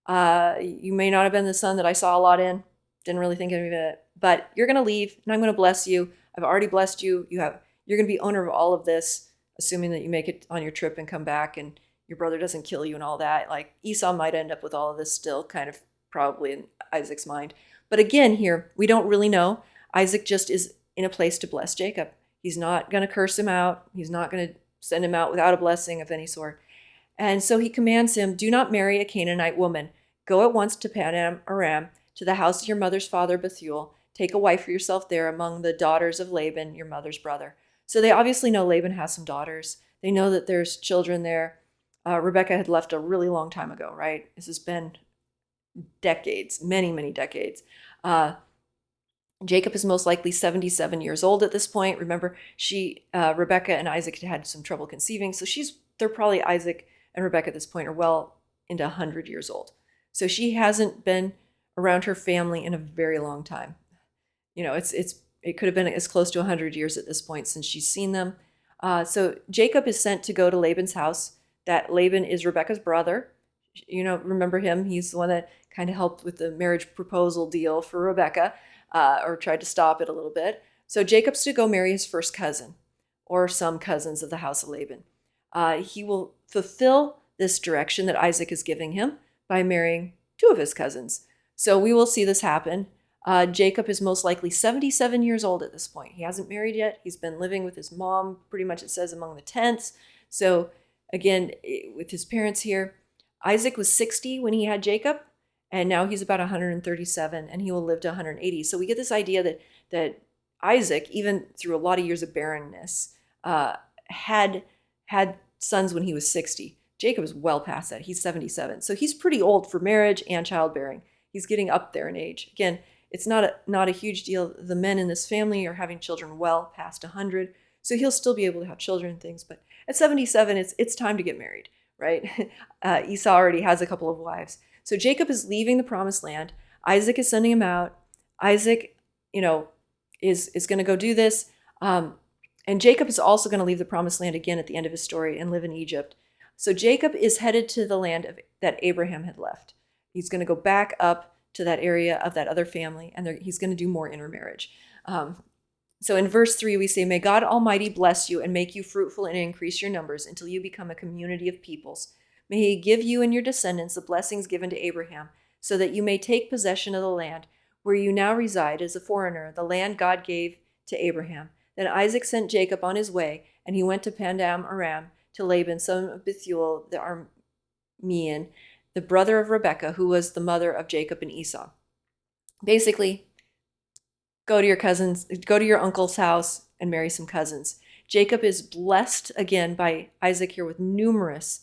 You may not have been the son that I saw a lot in. Didn't really think of it. But you're going to leave, and I'm going to bless you. I've already blessed you. You're going to be owner of all of this, assuming that you make it on your trip and come back, and your brother doesn't kill you and all that. Like, Esau might end up with all of this still, kind of probably in Isaac's mind. But again, here, we don't really know. Isaac just is in a place to bless Jacob. He's not going to curse him out. He's not going to send him out without a blessing of any sort. And so he commands him, do not marry a Canaanite woman. Go at once to Paddan Aram, to the house of your mother's father Bethuel. Take a wife for yourself there among the daughters of Laban, your mother's brother. So they obviously know Laban has some daughters. They know that there's children there. Rebekah had left a really long time ago, right? This has been decades, many, many decades. Jacob is most likely 77 years old at this point. Remember, Rebekah and Isaac had some trouble conceiving, so they're probably, Isaac and Rebekah at this point are well into 100 years old. So she hasn't been around her family in a very long time. You know, it could have been as close to 100 years at this point since she's seen them. So Jacob is sent to go to Laban's house. That Laban is Rebekah's brother. You know, remember him? He's the one that kind of helped with the marriage proposal deal for Rebekah. Or tried to stop it a little bit. So Jacob's to go marry his first cousin, or some cousins of the house of Laban. He will fulfill this direction that Isaac is giving him by marrying two of his cousins. So we will see this happen. Jacob is most likely 77 years old at this point. He hasn't married yet. He's been living with his mom, pretty much it says, among the tents. So again, with his parents here, Isaac was 60 when he had Jacob. And now he's about 137, and he will live to 180. So we get this idea that Isaac, even through a lot of years of barrenness, had sons when he was 60. Jacob is well past that. He's 77. So he's pretty old for marriage and childbearing. He's getting up there in age. Again, it's not a huge deal. The men in this family are having children well past 100. So he'll still be able to have children and things. But at 77, it's time to get married, right? Esau already has a couple of wives. So Jacob is leaving the promised land. Isaac is sending him out. Isaac, is going to go do this. And Jacob is also going to leave the promised land again at the end of his story and live in Egypt. So Jacob is headed to the land that Abraham had left. He's going to go back up to that area of that other family, and he's going to do more intermarriage. So in verse 3, we say, may God Almighty bless you and make you fruitful and increase your numbers until you become a community of peoples. May he give you and your descendants the blessings given to Abraham, so that you may take possession of the land where you now reside as a foreigner, the land God gave to Abraham. Then Isaac sent Jacob on his way, and he went to Pandam Aram to Laban, son of Bethuel the Aramean, the brother of Rebekah, who was the mother of Jacob and Esau. Basically, go to your uncle's house and marry some cousins. Jacob is blessed again by Isaac here with numerous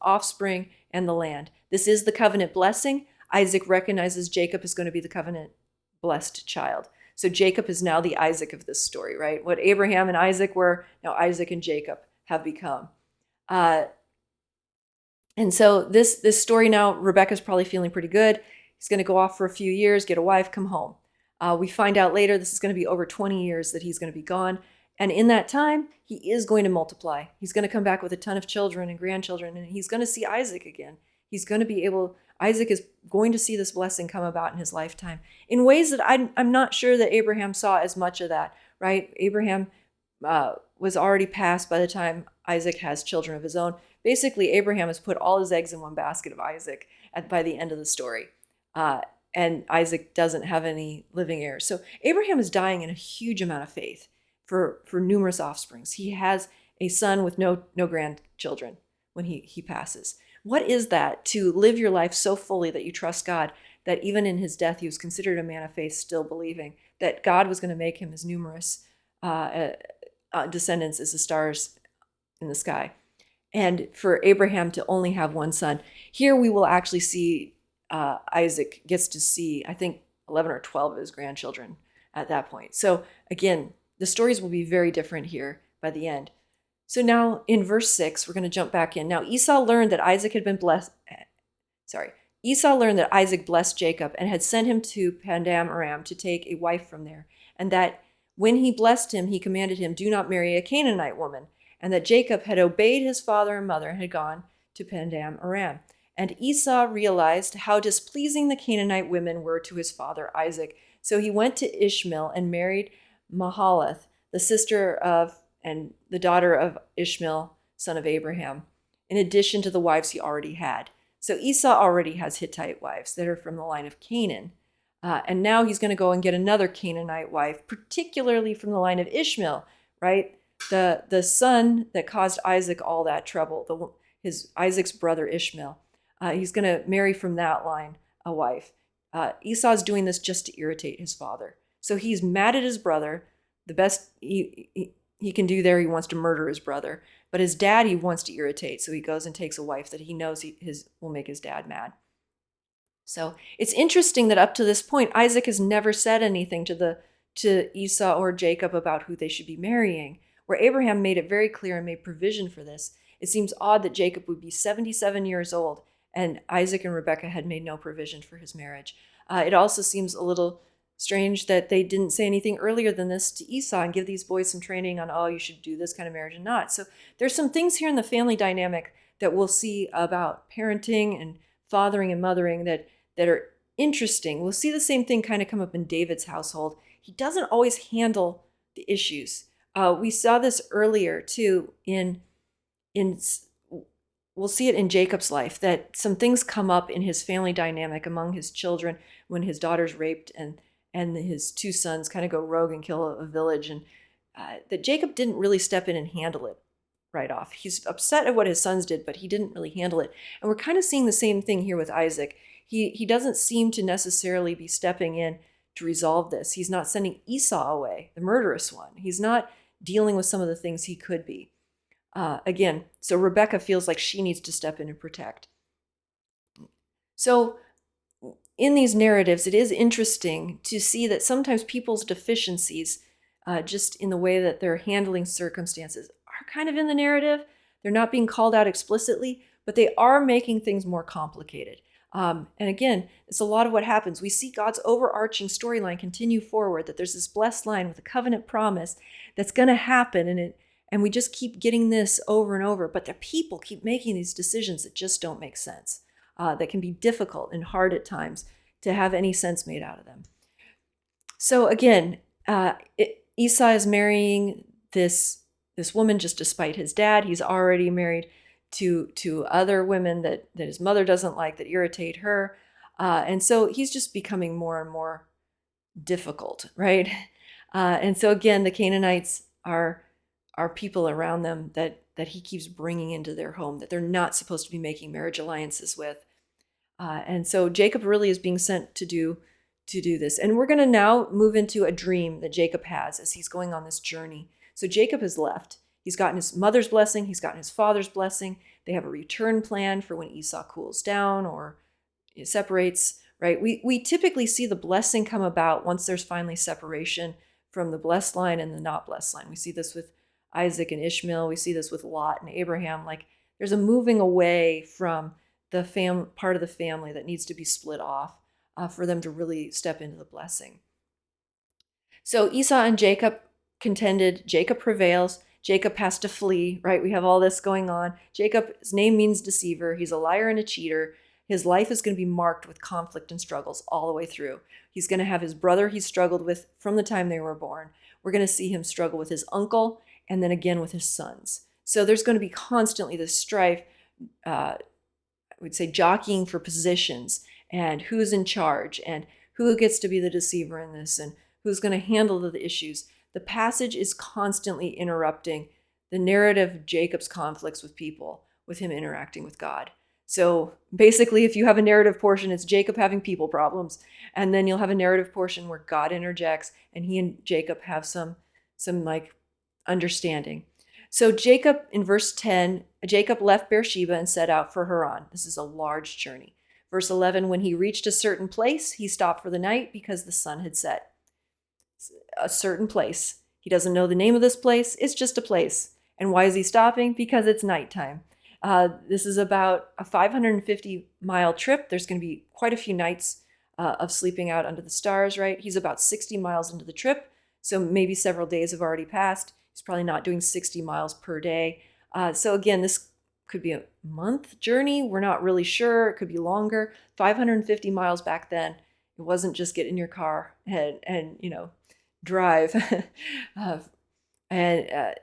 offspring and the land. This is the covenant blessing. Isaac recognizes Jacob is going to be the covenant blessed child. So Jacob is now the Isaac of this story, right? What Abraham and Isaac were, now Isaac and Jacob have become. And so this story now, Rebecca's probably feeling pretty good. He's going to go off for a few years, get a wife, come home. We find out later this is going to be over 20 years that he's going to be gone. And in that time, he is going to multiply. He's going to come back with a ton of children and grandchildren, and he's going to see Isaac again. Isaac is going to see this blessing come about in his lifetime in ways that I'm not sure that Abraham saw as much of that, right? Abraham was already past by the time Isaac has children of his own. Basically, Abraham has put all his eggs in one basket of Isaac by the end of the story. And Isaac doesn't have any living heirs. So Abraham is dying in a huge amount of faith for numerous offsprings. He has a son with no grandchildren when he passes. What is that, to live your life so fully that you trust God, that even in his death he was considered a man of faith, still believing that God was going to make him as numerous descendants as the stars in the sky? And for Abraham to only have one son. Here we will actually see Isaac gets to see, I think, 11 or 12 of his grandchildren at that point. So again, the stories will be very different here by the end. So now in verse 6, we're going to jump back in. Now Esau learned that Isaac blessed Jacob and had sent him to Pandam Aram to take a wife from there. And that when he blessed him, he commanded him, do not marry a Canaanite woman. And that Jacob had obeyed his father and mother and had gone to Pandam Aram. And Esau realized how displeasing the Canaanite women were to his father Isaac. So he went to Ishmael and married Mahalath, the sister of and the daughter of Ishmael, son of Abraham, in addition to the wives he already had. So Esau already has Hittite wives that are from the line of Canaan. And now he's going to go and get another Canaanite wife, particularly from the line of Ishmael, right? The son that caused Isaac all that trouble, Isaac's brother Ishmael. He's going to marry from that line a wife. Esau's doing this just to irritate his father. So he's mad at his brother. The best he can do there, he wants to murder his brother. But his dad, he wants to irritate. So he goes and takes a wife that he knows will make his dad mad. So it's interesting that up to this point, Isaac has never said anything to Esau or Jacob about who they should be marrying, where Abraham made it very clear and made provision for this. It seems odd that Jacob would be 77 years old and Isaac and Rebekah had made no provision for his marriage. It also seems a little strange that they didn't say anything earlier than this to Esau and give these boys some training on, oh, you should do this kind of marriage and not. So there's some things here in the family dynamic that we'll see about parenting and fathering and mothering that are interesting. We'll see the same thing kind of come up in David's household. He doesn't always handle the issues. We saw this earlier too we'll see it in Jacob's life, that some things come up in his family dynamic among his children when his daughter's raped and his two sons kind of go rogue and kill a village, and that Jacob didn't really step in and handle it right off. He's upset at what his sons did, but he didn't really handle it. And we're kind of seeing the same thing here with Isaac. He doesn't seem to necessarily be stepping in to resolve this. He's not sending Esau away, the murderous one. He's not dealing with some of the things he could be. Again, so Rebekah feels like she needs to step in and protect. So in these narratives, it is interesting to see that sometimes people's deficiencies, just in the way that they're handling circumstances, are kind of in the narrative. They're not being called out explicitly, but they are making things more complicated. And again, it's a lot of what happens. We see God's overarching storyline continue forward, that there's this blessed line with a covenant promise that's going to happen, and we just keep getting this over and over. But the people keep making these decisions that just don't make sense, that can be difficult and hard at times to have any sense made out of them. So again, Esau is marrying this woman just despite his dad. He's already married to other women that his mother doesn't like, that irritate her. And so he's just becoming more and more difficult, right? And so again, the Canaanites are people around them that he keeps bringing into their home that they're not supposed to be making marriage alliances with. And so Jacob really is being sent to do this. And we're going to now move into a dream that Jacob has as he's going on this journey. So Jacob has left. He's gotten his mother's blessing. He's gotten his father's blessing. They have a return plan for when Esau cools down or separates, right? We typically see the blessing come about once there's finally separation from the blessed line and the not blessed line. We see this with Isaac and Ishmael. We see this with Lot and Abraham. Like there's a moving away from the part of the family that needs to be split off for them to really step into the blessing. So Esau and Jacob contended. Jacob prevails. Jacob has to flee, right? We have all this going on. Jacob's name means deceiver. He's a liar and a cheater. His life is going to be marked with conflict and struggles all the way through. He's going to have his brother he struggled with from the time they were born. We're going to see him struggle with his uncle and then again with his sons. So there's going to be constantly this strife, I would say jockeying for positions and who's in charge and who gets to be the deceiver in this and who's going to handle the issues. The passage is constantly interrupting the narrative of Jacob's conflicts with people, with him interacting with God. So basically, if you have a narrative portion, it's Jacob having people problems. And then you'll have a narrative portion where God interjects and he and Jacob have some like understanding. So Jacob, in verse 10, Jacob left Beersheba and set out for Haran. This is a large journey. Verse 11, when he reached a certain place, he stopped for the night because the sun had set. A certain place. He doesn't know the name of this place. It's just a place. And why is he stopping? Because it's nighttime. This is about a 550-mile trip. There's going to be quite a few nights of sleeping out under the stars, right? He's about 60 miles into the trip, so maybe several days have already passed. He's probably not doing 60 miles per day. So again, this could be a month journey. We're not really sure. It could be longer. 550 miles back then. It wasn't just get in your car and drive.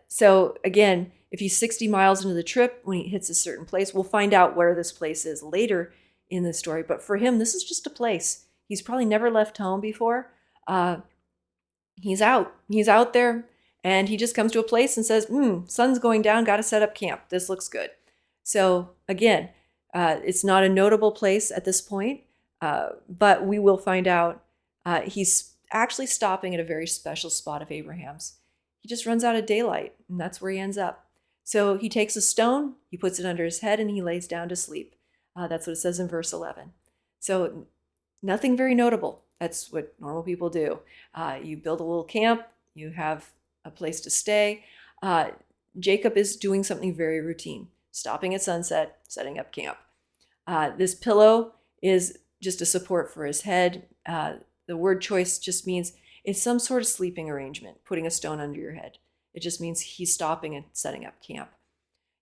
So again, if he's 60 miles into the trip, when he hits a certain place, we'll find out where this place is later in the story. But for him, this is just a place. He's probably never left home before. He's out there, and he just comes to a place and says, sun's going down, got to set up camp. This looks good. So again, it's not a notable place at this point, but we will find out he's actually stopping at a very special spot of Abraham's. He just runs out of daylight, and that's where he ends up. So he takes a stone, he puts it under his head, and he lays down to sleep. That's what it says in verse 11. So nothing very notable. That's what normal people do. You build a little camp, you have a place to stay. Jacob is doing something very routine, stopping at sunset, setting up camp. This pillow is just a support for his head. The word choice just means it's some sort of sleeping arrangement, putting a stone under your head. It just means he's stopping and setting up camp.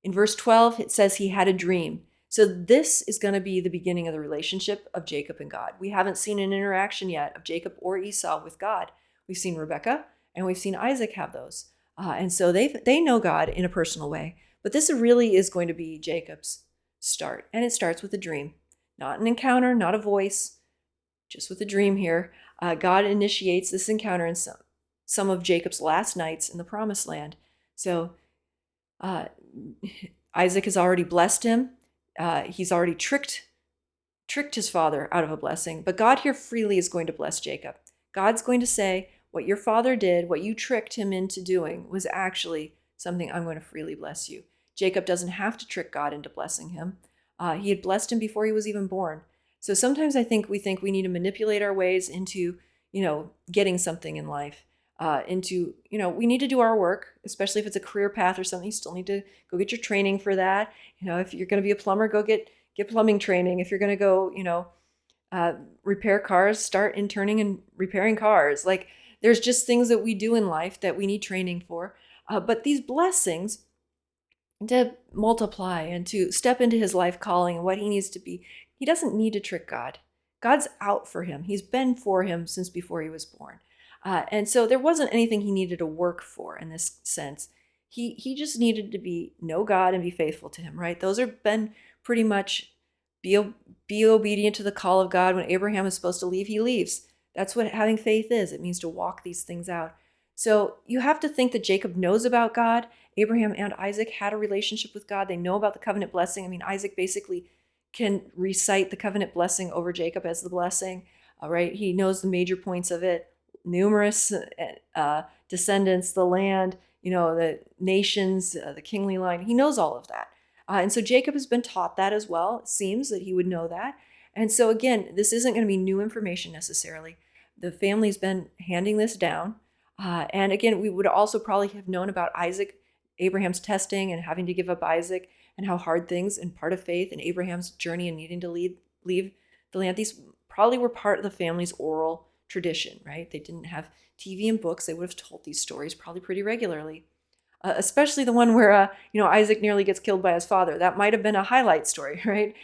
In verse 12, it says he had a dream. So this is going to be the beginning of the relationship of Jacob and God. We haven't seen an interaction yet of Jacob or Esau with God. We've seen Rebekah and we've seen Isaac have those. And so they know God in a personal way. But this really is going to be Jacob's start. And it starts with a dream. Not an encounter, not a voice, just with a dream here. God initiates this encounter in some of Jacob's last nights in the Promised Land. So Isaac has already blessed him. He's already tricked his father out of a blessing. But God here freely is going to bless Jacob. God's going to say, what your father did, what you tricked him into doing, was actually something I'm going to freely bless you. Jacob doesn't have to trick God into blessing him. He had blessed him before he was even born. So sometimes I think we need to manipulate our ways into, getting something in life. We need to do our work, especially if it's a career path or something. You still need to go get your training for that. If you're going to be a plumber, go get plumbing training. If you're going to go, repair cars, start interning and repairing cars. Like there's just things that we do in life that we need training for. But these blessings to multiply and to step into his life calling and what he needs to be, he doesn't need to trick God. God's out for him. He's been for him since before he was born. And so there wasn't anything he needed to work for in this sense. He just needed to know God and be faithful to him, right? Those have been pretty much Be obedient to the call of God. When Abraham is supposed to leave, he leaves. That's what having faith is. It means to walk these things out. So you have to think that Jacob knows about God. Abraham and Isaac had a relationship with God. They know about the covenant blessing. I mean, Isaac basically can recite the covenant blessing over Jacob as the blessing. All right, he knows the major points of it: numerous descendants, the land, the nations, the kingly line. He knows all of that. And so Jacob has been taught that as well. It seems that he would know that. And so again, this isn't going to be new information necessarily. The family's been handing this down. And again, we would also probably have known about Abraham's testing and having to give up Isaac, and how hard things and part of faith and Abraham's journey and needing to leave the land. These probably were part of the family's oral tradition, right? They didn't have TV and books. They would have told these stories probably pretty regularly. Especially the one where Isaac nearly gets killed by his father. That might have been a highlight story, right?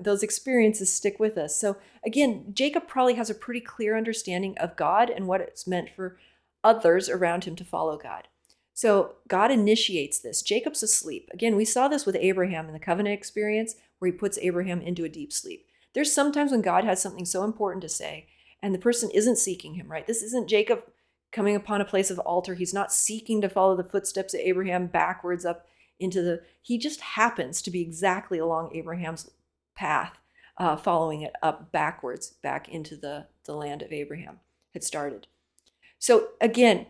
Those experiences stick with us. So again, Jacob probably has a pretty clear understanding of God and what it's meant for others around him to follow God. So God initiates this. Jacob's asleep. Again, we saw this with Abraham in the covenant experience, where he puts Abraham into a deep sleep. There's sometimes when God has something so important to say and the person isn't seeking him, right? This isn't Jacob coming upon a place of altar. He's not seeking to follow the footsteps of Abraham backwards up he just happens to be exactly along Abraham's path, following it up backwards, back into the land of Abraham had started. So again,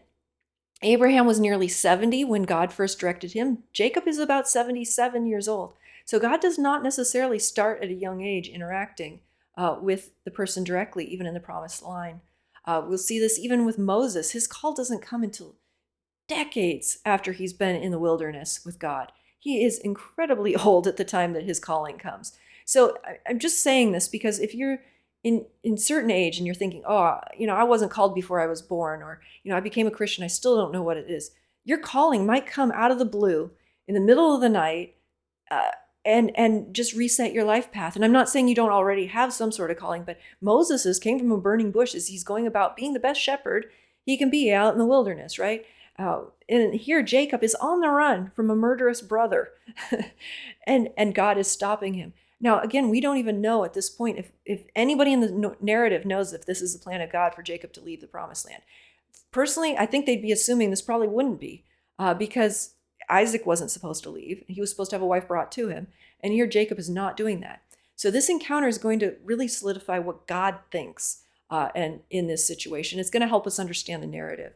Abraham was nearly 70 when God first directed him. Jacob is about 77 years old. So God does not necessarily start at a young age interacting with the person directly, even in the promised line. We'll see this even with Moses. His call doesn't come until decades after he's been in the wilderness with God. He is incredibly old at the time that his calling comes. So I'm just saying this because if you're in certain age and you're thinking, I wasn't called before I was born, or, I became a Christian, I still don't know what it is. Your calling might come out of the blue in the middle of the night, and just reset your life path. And I'm not saying you don't already have some sort of calling, but Moses came from a burning bush as he's going about being the best shepherd he can be out in the wilderness, right? And here Jacob is on the run from a murderous brother, and God is stopping him. Now, again, we don't even know at this point if anybody in the narrative knows if this is the plan of God for Jacob to leave the promised land. Personally, I think they'd be assuming this probably wouldn't be, because Isaac wasn't supposed to leave. He was supposed to have a wife brought to him. And here Jacob is not doing that. So this encounter is going to really solidify what God thinks and in this situation. It's going to help us understand the narrative.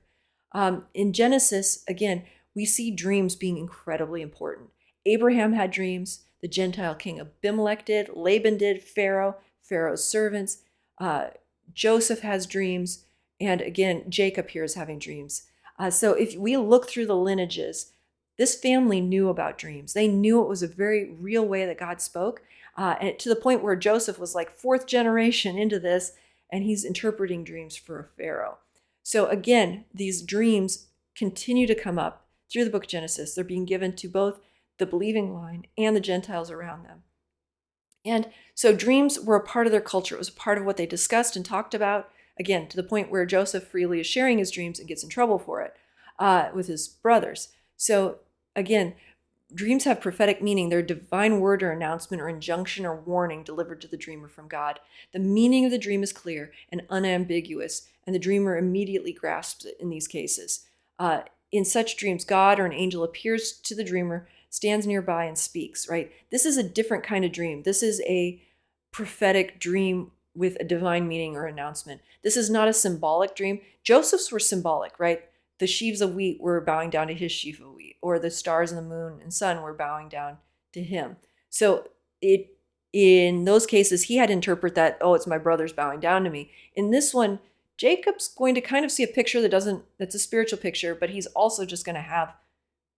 In Genesis, again, we see dreams being incredibly important. Abraham had dreams. The Gentile king Abimelech did. Laban did. Pharaoh's servants. Joseph has dreams. And again, Jacob here is having dreams. So if we look through the lineages, this family knew about dreams. They knew it was a very real way that God spoke, and to the point where Joseph was like fourth generation into this, and he's interpreting dreams for a Pharaoh. So again, these dreams continue to come up through the book of Genesis. They're being given to both the believing line and the Gentiles around them. And so dreams were a part of their culture. It was a part of what they discussed and talked about, again, to the point where Joseph freely is sharing his dreams and gets in trouble for it with his brothers. So again, dreams have prophetic meaning. They're a divine word or announcement or injunction or warning delivered to the dreamer from God. The meaning of the dream is clear and unambiguous, and the dreamer immediately grasps it in these cases. In such dreams, God or an angel appears to the dreamer, stands nearby, and speaks, right? This is a different kind of dream. This is a prophetic dream with a divine meaning or announcement. This is not a symbolic dream. Joseph's were symbolic, right? The sheaves of wheat were bowing down to his sheaf of wheat, or the stars and the moon and sun were bowing down to him. So in those cases, he had to interpret that, it's my brothers bowing down to me. In this one, Jacob's going to kind of see a picture that's a spiritual picture, but he's also just going to have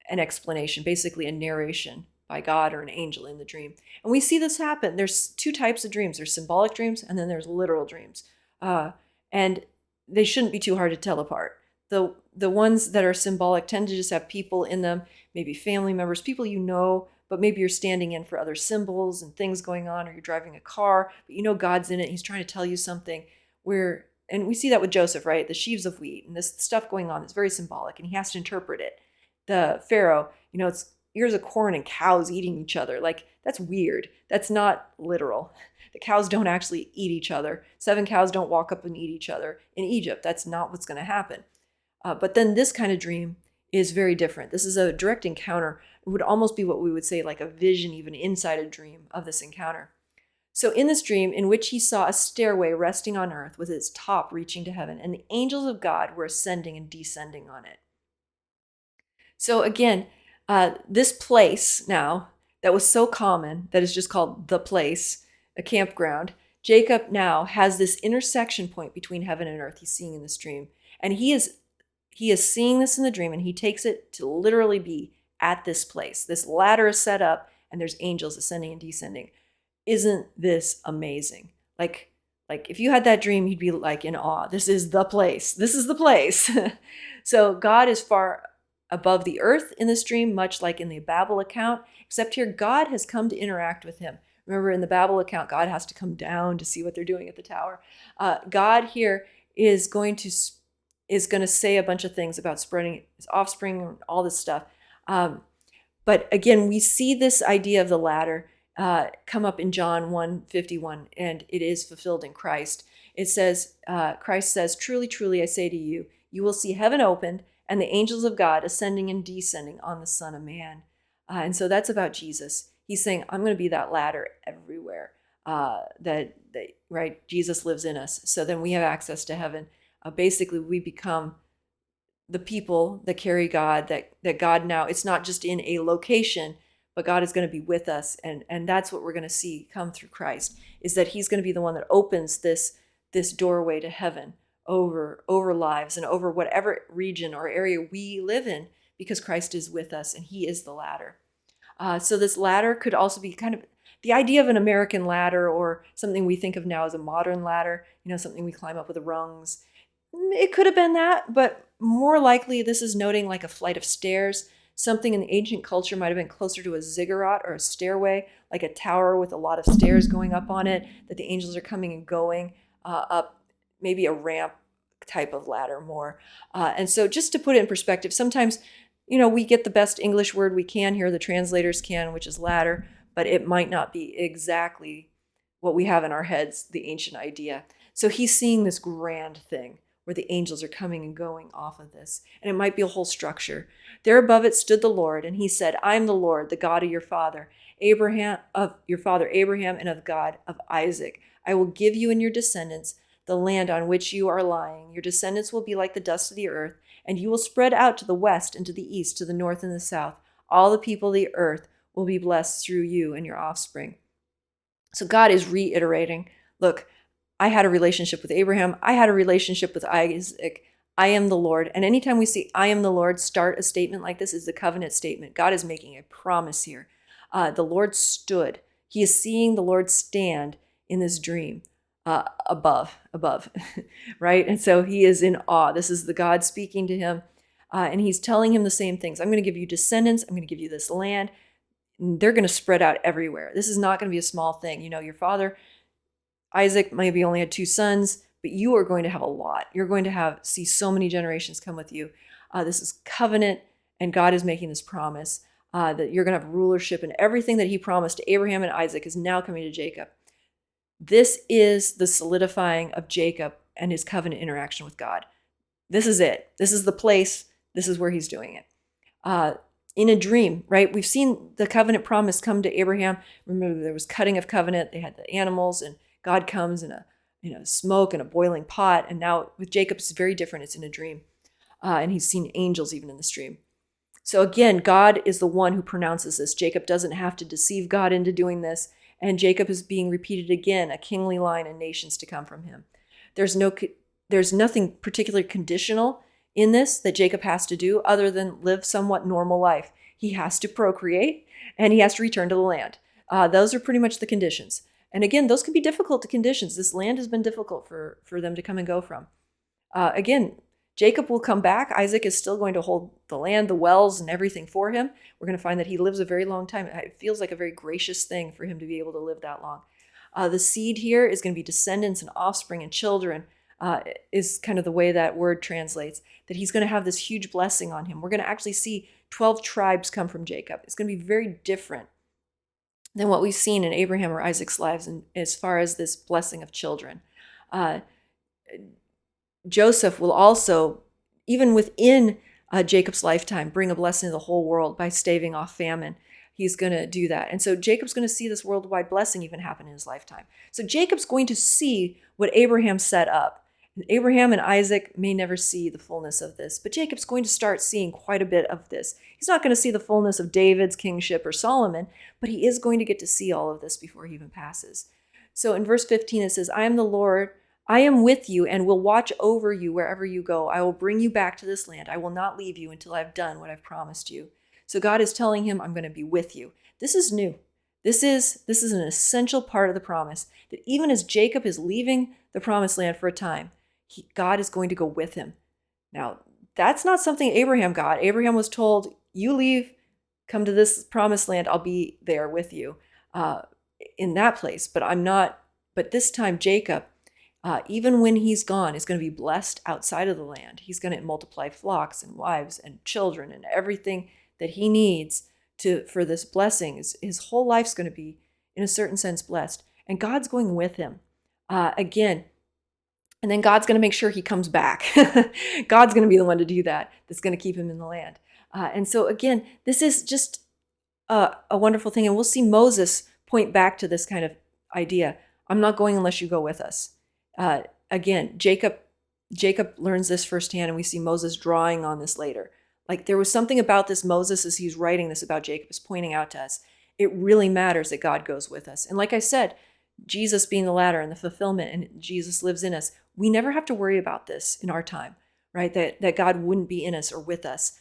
an explanation, basically a narration by God or an angel in the dream. And we see this happen. There's two types of dreams. There's symbolic dreams, and then there's literal dreams. And they shouldn't be too hard to tell apart. The ones that are symbolic tend to just have people in them, maybe family members, people you know, but maybe you're standing in for other symbols and things going on, or you're driving a car, but you know God's in it. He's trying to tell you something. And we see that with Joseph, right? The sheaves of wheat and this stuff going on is very symbolic, and he has to interpret it. The Pharaoh, ears of corn and cows eating each other. Like, that's weird. That's not literal. The cows don't actually eat each other. 7 cows don't walk up and eat each other in Egypt. That's not what's going to happen. But then this kind of dream is very different. This is a direct encounter. It would almost be what we would say like a vision, even inside a dream of this encounter. So in this dream, in which he saw a stairway resting on earth with its top reaching to heaven, and the angels of God were ascending and descending on it. So again, this place now that was so common, that is just called the place, a campground, Jacob now has this intersection point between heaven and earth he's seeing in this dream. And he is seeing this in the dream, and he takes it to literally be at this place. This ladder is set up, and there's angels ascending and descending. Isn't this amazing? Like if you had that dream, you'd be like in awe. This is the place. This is the place. So God is far above the earth in this dream, much like in the Babel account, except here God has come to interact with him. Remember, in the Babel account, God has to come down to see what they're doing at the tower. God here is going to say a bunch of things about spreading his offspring and all this stuff. But again, we see this idea of the ladder come up in John 1:51, and it is fulfilled in Christ. It says, Christ says, "Truly, truly, I say to you, you will see heaven opened and the angels of God ascending and descending on the Son of Man." And so that's about Jesus. He's saying, I'm going to be that ladder everywhere. Right? Jesus lives in us. So then we have access to heaven. Basically, we become the people that carry God, that God now, it's not just in a location, but God is going to be with us. And that's what we're going to see come through Christ, is that he's going to be the one that opens this doorway to heaven over lives and over whatever region or area we live in, because Christ is with us and he is the ladder. So this ladder could also be kind of the idea of an American ladder, or something we think of now as a modern ladder, something we climb up with the rungs. It could have been that, but more likely this is noting like a flight of stairs. Something in the ancient culture might have been closer to a ziggurat or a stairway, like a tower with a lot of stairs going up on it, that the angels are coming and going up, maybe a ramp type of ladder more. And so just to put it in perspective, sometimes, we get the best English word we can here, the translators can, which is ladder, but it might not be exactly what we have in our heads, the ancient idea. So he's seeing this grand thing where the angels are coming and going off of this. And it might be a whole structure. There above it stood the Lord, and he said, I am the Lord, the God of your father Abraham, and of God of Isaac. I will give you and your descendants the land on which you are lying. Your descendants will be like the dust of the earth, and you will spread out to the west and to the east, to the north and the south. All the people of the earth will be blessed through you and your offspring. So God is reiterating, look, I had a relationship with Abraham. I had a relationship with Isaac. I am the Lord. And anytime we see I am the Lord start a statement like this, is the covenant statement. God is making a promise here. The Lord stood. He is seeing the Lord stand in this dream above, right? And so he is in awe. This is the God speaking to him. And he's telling him the same things. I'm going to give you descendants. I'm going to give you this land. They're going to spread out everywhere. This is not going to be a small thing. Your father, Isaac, maybe only had 2 sons, but you are going to have a lot. You're going to see so many generations come with you. This is covenant, and God is making this promise that you're going to have rulership, and everything that he promised to Abraham and Isaac is now coming to Jacob. This is the solidifying of Jacob and his covenant interaction with God. This is it. This is the place. This is where he's doing it. In a dream, right? We've seen the covenant promise come to Abraham. Remember, there was cutting of covenant. They had the animals, and God comes in a smoke and a boiling pot. And now with Jacob, it's very different. It's in a dream. And he's seen angels even in this dream. So again, God is the one who pronounces this. Jacob doesn't have to deceive God into doing this. And Jacob is being repeated again, a kingly line and nations to come from him. There's nothing particularly conditional in this that Jacob has to do other than live somewhat normal life. He has to procreate, and he has to return to the land. Those are pretty much the conditions. And again, those can be difficult conditions. This land has been difficult for them to come and go from. Again, Jacob will come back. Isaac is still going to hold the land, the wells, and everything for him. We're going to find that he lives a very long time. It feels like a very gracious thing for him to be able to live that long. The seed here is going to be descendants and offspring and children, is kind of the way that word translates, that he's going to have this huge blessing on him. We're going to actually see 12 tribes come from Jacob. It's going to be very different than what we've seen in Abraham or Isaac's lives as far as this blessing of children. Uh, Joseph will also, even within Jacob's lifetime, bring a blessing to the whole world by staving off famine. He's going to do that. And so Jacob's going to see this worldwide blessing even happen in his lifetime. So Jacob's going to see what Abraham set up. Abraham and Isaac may never see the fullness of this, but Jacob's going to start seeing quite a bit of this. He's not going to see the fullness of David's kingship or Solomon, but he is going to get to see all of this before he even passes. So in verse 15, it says, I am the Lord, I am with you and will watch over you wherever you go. I will bring you back to this land. I will not leave you until I've done what I've promised you. So God is telling him, I'm going to be with you. This is new. This is an essential part of the promise, that even as Jacob is leaving the promised land for a time, God is going to go with him. Now, that's not something Abraham got. Abraham was told, you leave, come to this promised land, I'll be there with you in that place. But I'm not. But this time, Jacob, even when he's gone, is going to be blessed outside of the land. He's going to multiply flocks and wives and children and everything that he needs for this blessing. His whole life's going to be, in a certain sense, blessed. And God's going with him. Again, and then God's going to make sure he comes back. God's going to be the one to do that. That's going to keep him in the land. And so again, this is just a wonderful thing. And we'll see Moses point back to this kind of idea. I'm not going unless you go with us. Again, Jacob learns this firsthand, and we see Moses drawing on this later. Like, there was something about this Moses, as he's writing this about Jacob, is pointing out to us. It really matters that God goes with us. And like I said, Jesus being the ladder and the fulfillment, and Jesus lives in us. We never have to worry about this in our time, right? That God wouldn't be in us or with us.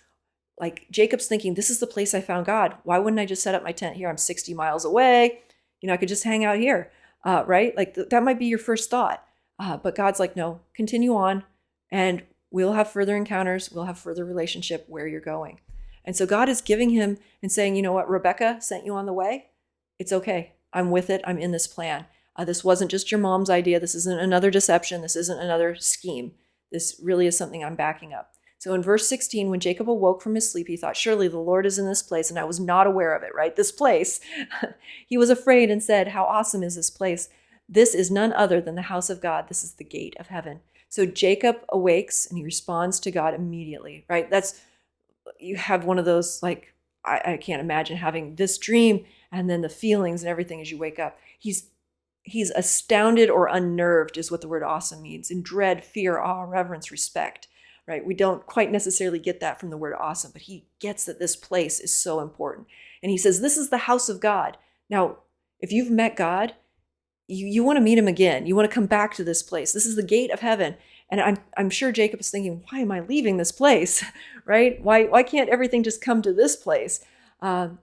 Like, Jacob's thinking, this is the place I found God. Why wouldn't I just set up my tent here? I'm 60 miles away. I could just hang out here, right? Like, that might be your first thought. But God's like, no, continue on, and we'll have further encounters. We'll have further relationship where you're going. And so God is giving him and saying, you know what, Rebecca sent you on the way. It's okay. I'm with it. I'm in this plan. This wasn't just your mom's idea. This isn't another deception. This isn't another scheme. This really is something I'm backing up. So in verse 16, when Jacob awoke from his sleep, he thought, surely the Lord is in this place, and I was not aware of it, right? This place. He was afraid and said, how awesome is this place? This is none other than the house of God. This is the gate of heaven. So Jacob awakes and he responds to God immediately, right? You have one of those, like, I can't imagine having this dream and then the feelings and everything as you wake up. He's astounded or unnerved is what the word awesome means. In dread, fear, awe, reverence, respect, right? We don't quite necessarily get that from the word awesome, but he gets that this place is so important. And he says, this is the house of God. Now, if you've met God, you want to meet him again. You want to come back to this place. This is the gate of heaven. And I'm sure Jacob is thinking, why am I leaving this place, right? Why can't everything just come to this place? And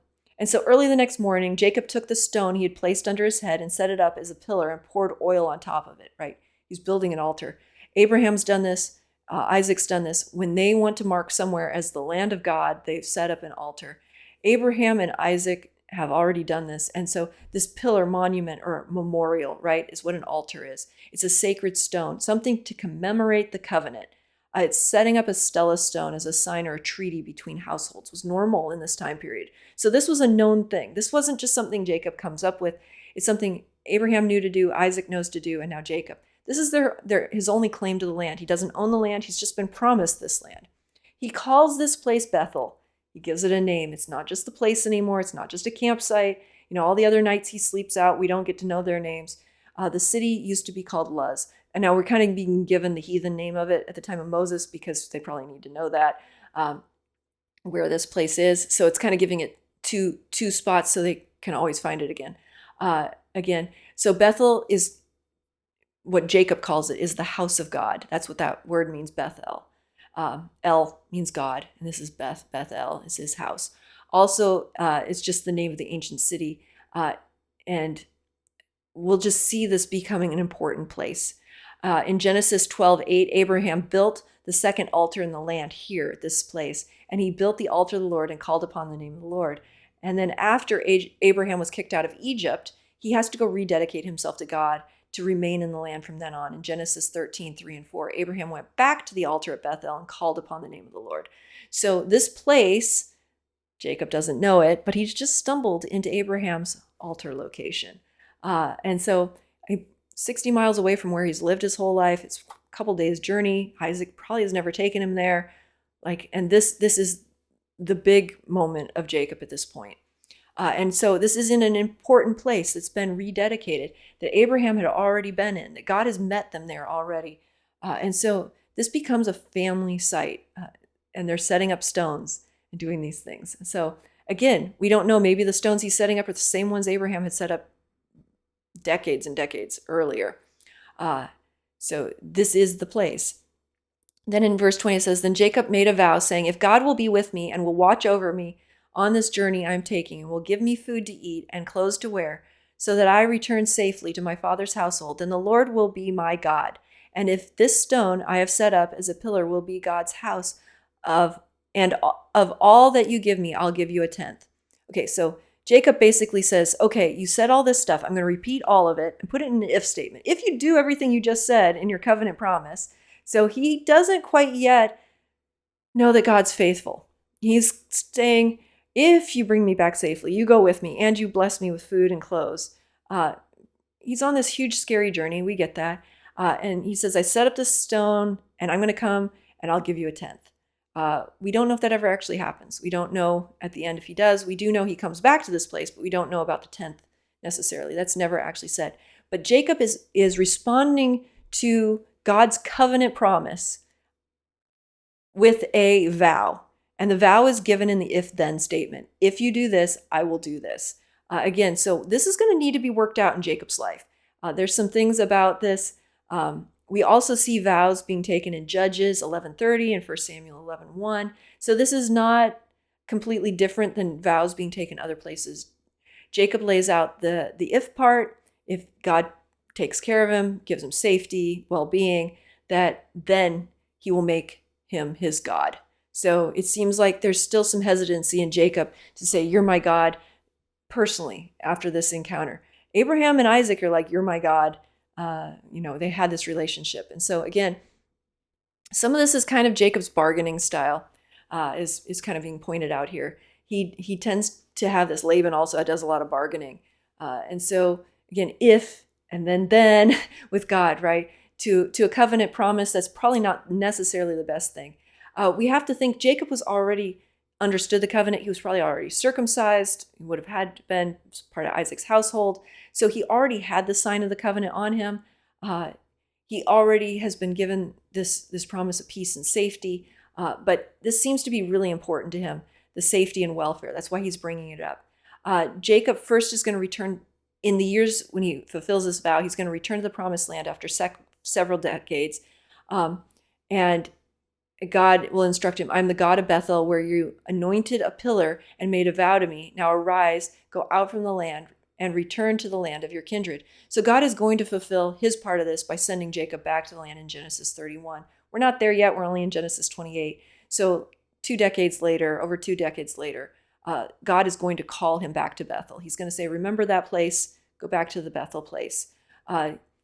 so early the next morning, Jacob took the stone he had placed under his head and set it up as a pillar and poured oil on top of it, right? He's building an altar. Abraham's done this. Isaac's done this. When they want to mark somewhere as the land of God, they've set up an altar. Abraham and Isaac have already done this. And so this pillar, monument, or memorial, right, is what an altar is. It's a sacred stone, something to commemorate the covenant. It's setting up a stela stone as a sign or a treaty between households. It was normal in this time period. So this was a known thing. This wasn't just something Jacob comes up with. It's something Abraham knew to do, Isaac knows to do, and now Jacob. This is his only claim to the land. He doesn't own the land. He's just been promised this land. He calls this place Bethel. He gives it a name. It's not just the place anymore. It's not just a campsite. All the other nights he sleeps out, we don't get to know their names. The city used to be called Luz. And now we're kind of being given the heathen name of it at the time of Moses because they probably need to know that, where this place is. So it's kind of giving it two spots so they can always find it again. So Bethel is what Jacob calls it, is the house of God. That's what that word means, Bethel. El means God, and this is Bethel is his house. Also, it's just the name of the ancient city. And we'll just see this becoming an important place. In Genesis 12:8, Abraham built the second altar in the land here at this place. And he built the altar of the Lord and called upon the name of the Lord. And then after Abraham was kicked out of Egypt, he has to go rededicate himself to God to remain in the land from then on. In Genesis 13:3 and 4, Abraham went back to the altar at Bethel and called upon the name of the Lord. So this place Jacob doesn't know it, but he's just stumbled into Abraham's altar location. And so 60 miles away from where he's lived his whole life, it's a couple days journey. Isaac probably has never taken him there. And this is the big moment of Jacob at this point. And so this is in an important place that's been rededicated, that Abraham had already been in, that God has met them there already. And so this becomes a family site, and they're setting up stones and doing these things. So again, we don't know, maybe the stones he's setting up are the same ones Abraham had set up decades and decades earlier. So this is the place. Then in verse 20 it says, then Jacob made a vow saying, if God will be with me and will watch over me on this journey I'm taking and will give me food to eat and clothes to wear so that I return safely to my father's household, then the Lord will be my God. And if this stone I have set up as a pillar will be God's house, of all that you give me, I'll give you a tenth. Okay, so Jacob basically says, okay, you said all this stuff. I'm going to repeat all of it and put it in an if statement. If you do everything you just said in your covenant promise. So he doesn't quite yet know that God's faithful. He's saying, if you bring me back safely, you go with me, and you bless me with food and clothes. He's on this huge, scary journey. We get that. And he says, I set up this stone, and I'm going to come, and I'll give you a tenth. We don't know if that ever actually happens. We don't know at the end if he does. We do know he comes back to this place, but we don't know about the tenth necessarily. That's never actually said. But Jacob is responding to God's covenant promise with a vow. And the vow is given in the if-then statement. If you do this, I will do this. Again, so this is going to need to be worked out in Jacob's life. There's some things about this. We also see vows being taken in Judges 11:30 and 1 Samuel 11:1. So this is not completely different than vows being taken other places. Jacob lays out the if part. If God takes care of him, gives him safety, well-being, that then he will make him his God. So it seems like there's still some hesitancy in Jacob to say, you're my God personally after this encounter. Abraham and Isaac are like, you're my God. They had this relationship. And so again, some of this is kind of Jacob's bargaining style, is kind of being pointed out here. He tends to have this. Laban also does a lot of bargaining. And so again, if, and then with God, right? To a covenant promise, that's probably not necessarily the best thing. We have to think Jacob was already understood the covenant. He was probably already circumcised. He would have had been part of Isaac's household. So he already had the sign of the covenant on him. He already has been given this promise of peace and safety. But this seems to be really important to him, the safety and welfare. That's why he's bringing it up. Jacob first is going to return in the years when he fulfills this vow. He's going to return to the promised land after several decades. And God will instruct him, I'm the God of Bethel, where you anointed a pillar and made a vow to me. Now arise, go out from the land and return to the land of your kindred. So God is going to fulfill his part of this by sending Jacob back to the land in Genesis 31. We're not there yet. We're only in Genesis 28. So over 2 decades later, God is going to call him back to Bethel. He's going to say, remember that place, go back to the Bethel place.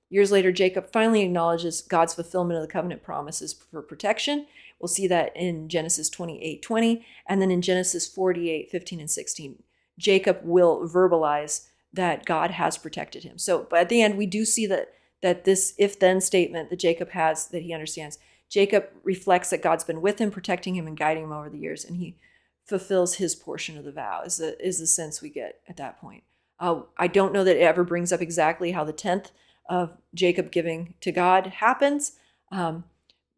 Years later, Jacob finally acknowledges God's fulfillment of the covenant promises for protection. We'll see that in Genesis 28:20, and then in Genesis 48:15 and 16. Jacob will verbalize that God has protected him. So, but at the end, we do see that this if-then statement that Jacob has, that he understands. Jacob reflects that God's been with him, protecting him and guiding him over the years, and he fulfills his portion of the vow, is the sense we get at that point. I don't know that it ever brings up exactly how the 10th of Jacob giving to God happens.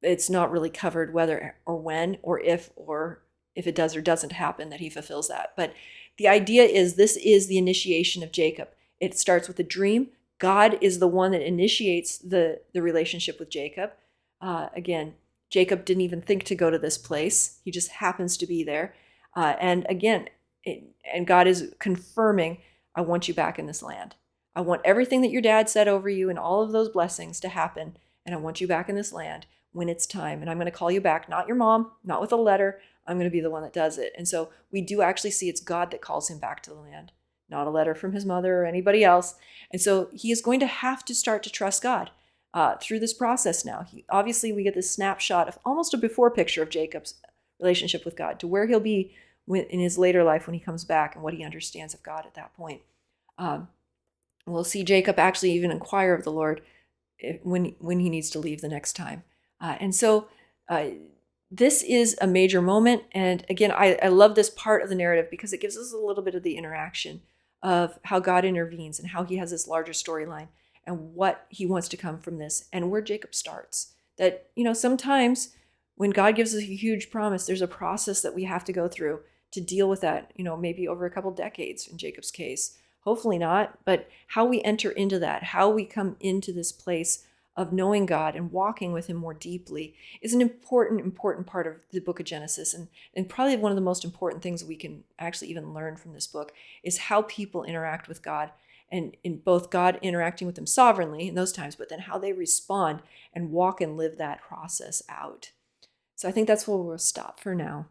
It's not really covered whether or when or if it does or doesn't happen that he fulfills that. But the idea is this is the initiation of Jacob. It starts with a dream. God is the one that initiates the relationship with Jacob. Again, Jacob didn't even think to go to this place. He just happens to be there. And again, and God is confirming, I want you back in this land. I want everything that your dad said over you and all of those blessings to happen. And I want you back in this land when it's time. And I'm going to call you back, not your mom, not with a letter. I'm going to be the one that does it. And so we do actually see it's God that calls him back to the land, not a letter from his mother or anybody else. And so he is going to have to start to trust God through this process now. Obviously, we get this snapshot of almost a before picture of Jacob's relationship with God, to where he'll be in his later life when he comes back and what he understands of God at that point. We'll see Jacob actually even inquire of the Lord when he needs to leave the next time. And so this is a major moment. And again, I love this part of the narrative because it gives us a little bit of the interaction of how God intervenes and how he has this larger storyline and what he wants to come from this and where Jacob starts. That, sometimes when God gives us a huge promise, there's a process that we have to go through to deal with that, maybe over a couple decades in Jacob's case. Hopefully not, but how we enter into that, how we come into this place of knowing God and walking with him more deeply is an important part of the book of Genesis. And probably one of the most important things we can actually even learn from this book is how people interact with God, and in both God interacting with them sovereignly in those times, but then how they respond and walk and live that process out. So I think that's where we'll stop for now.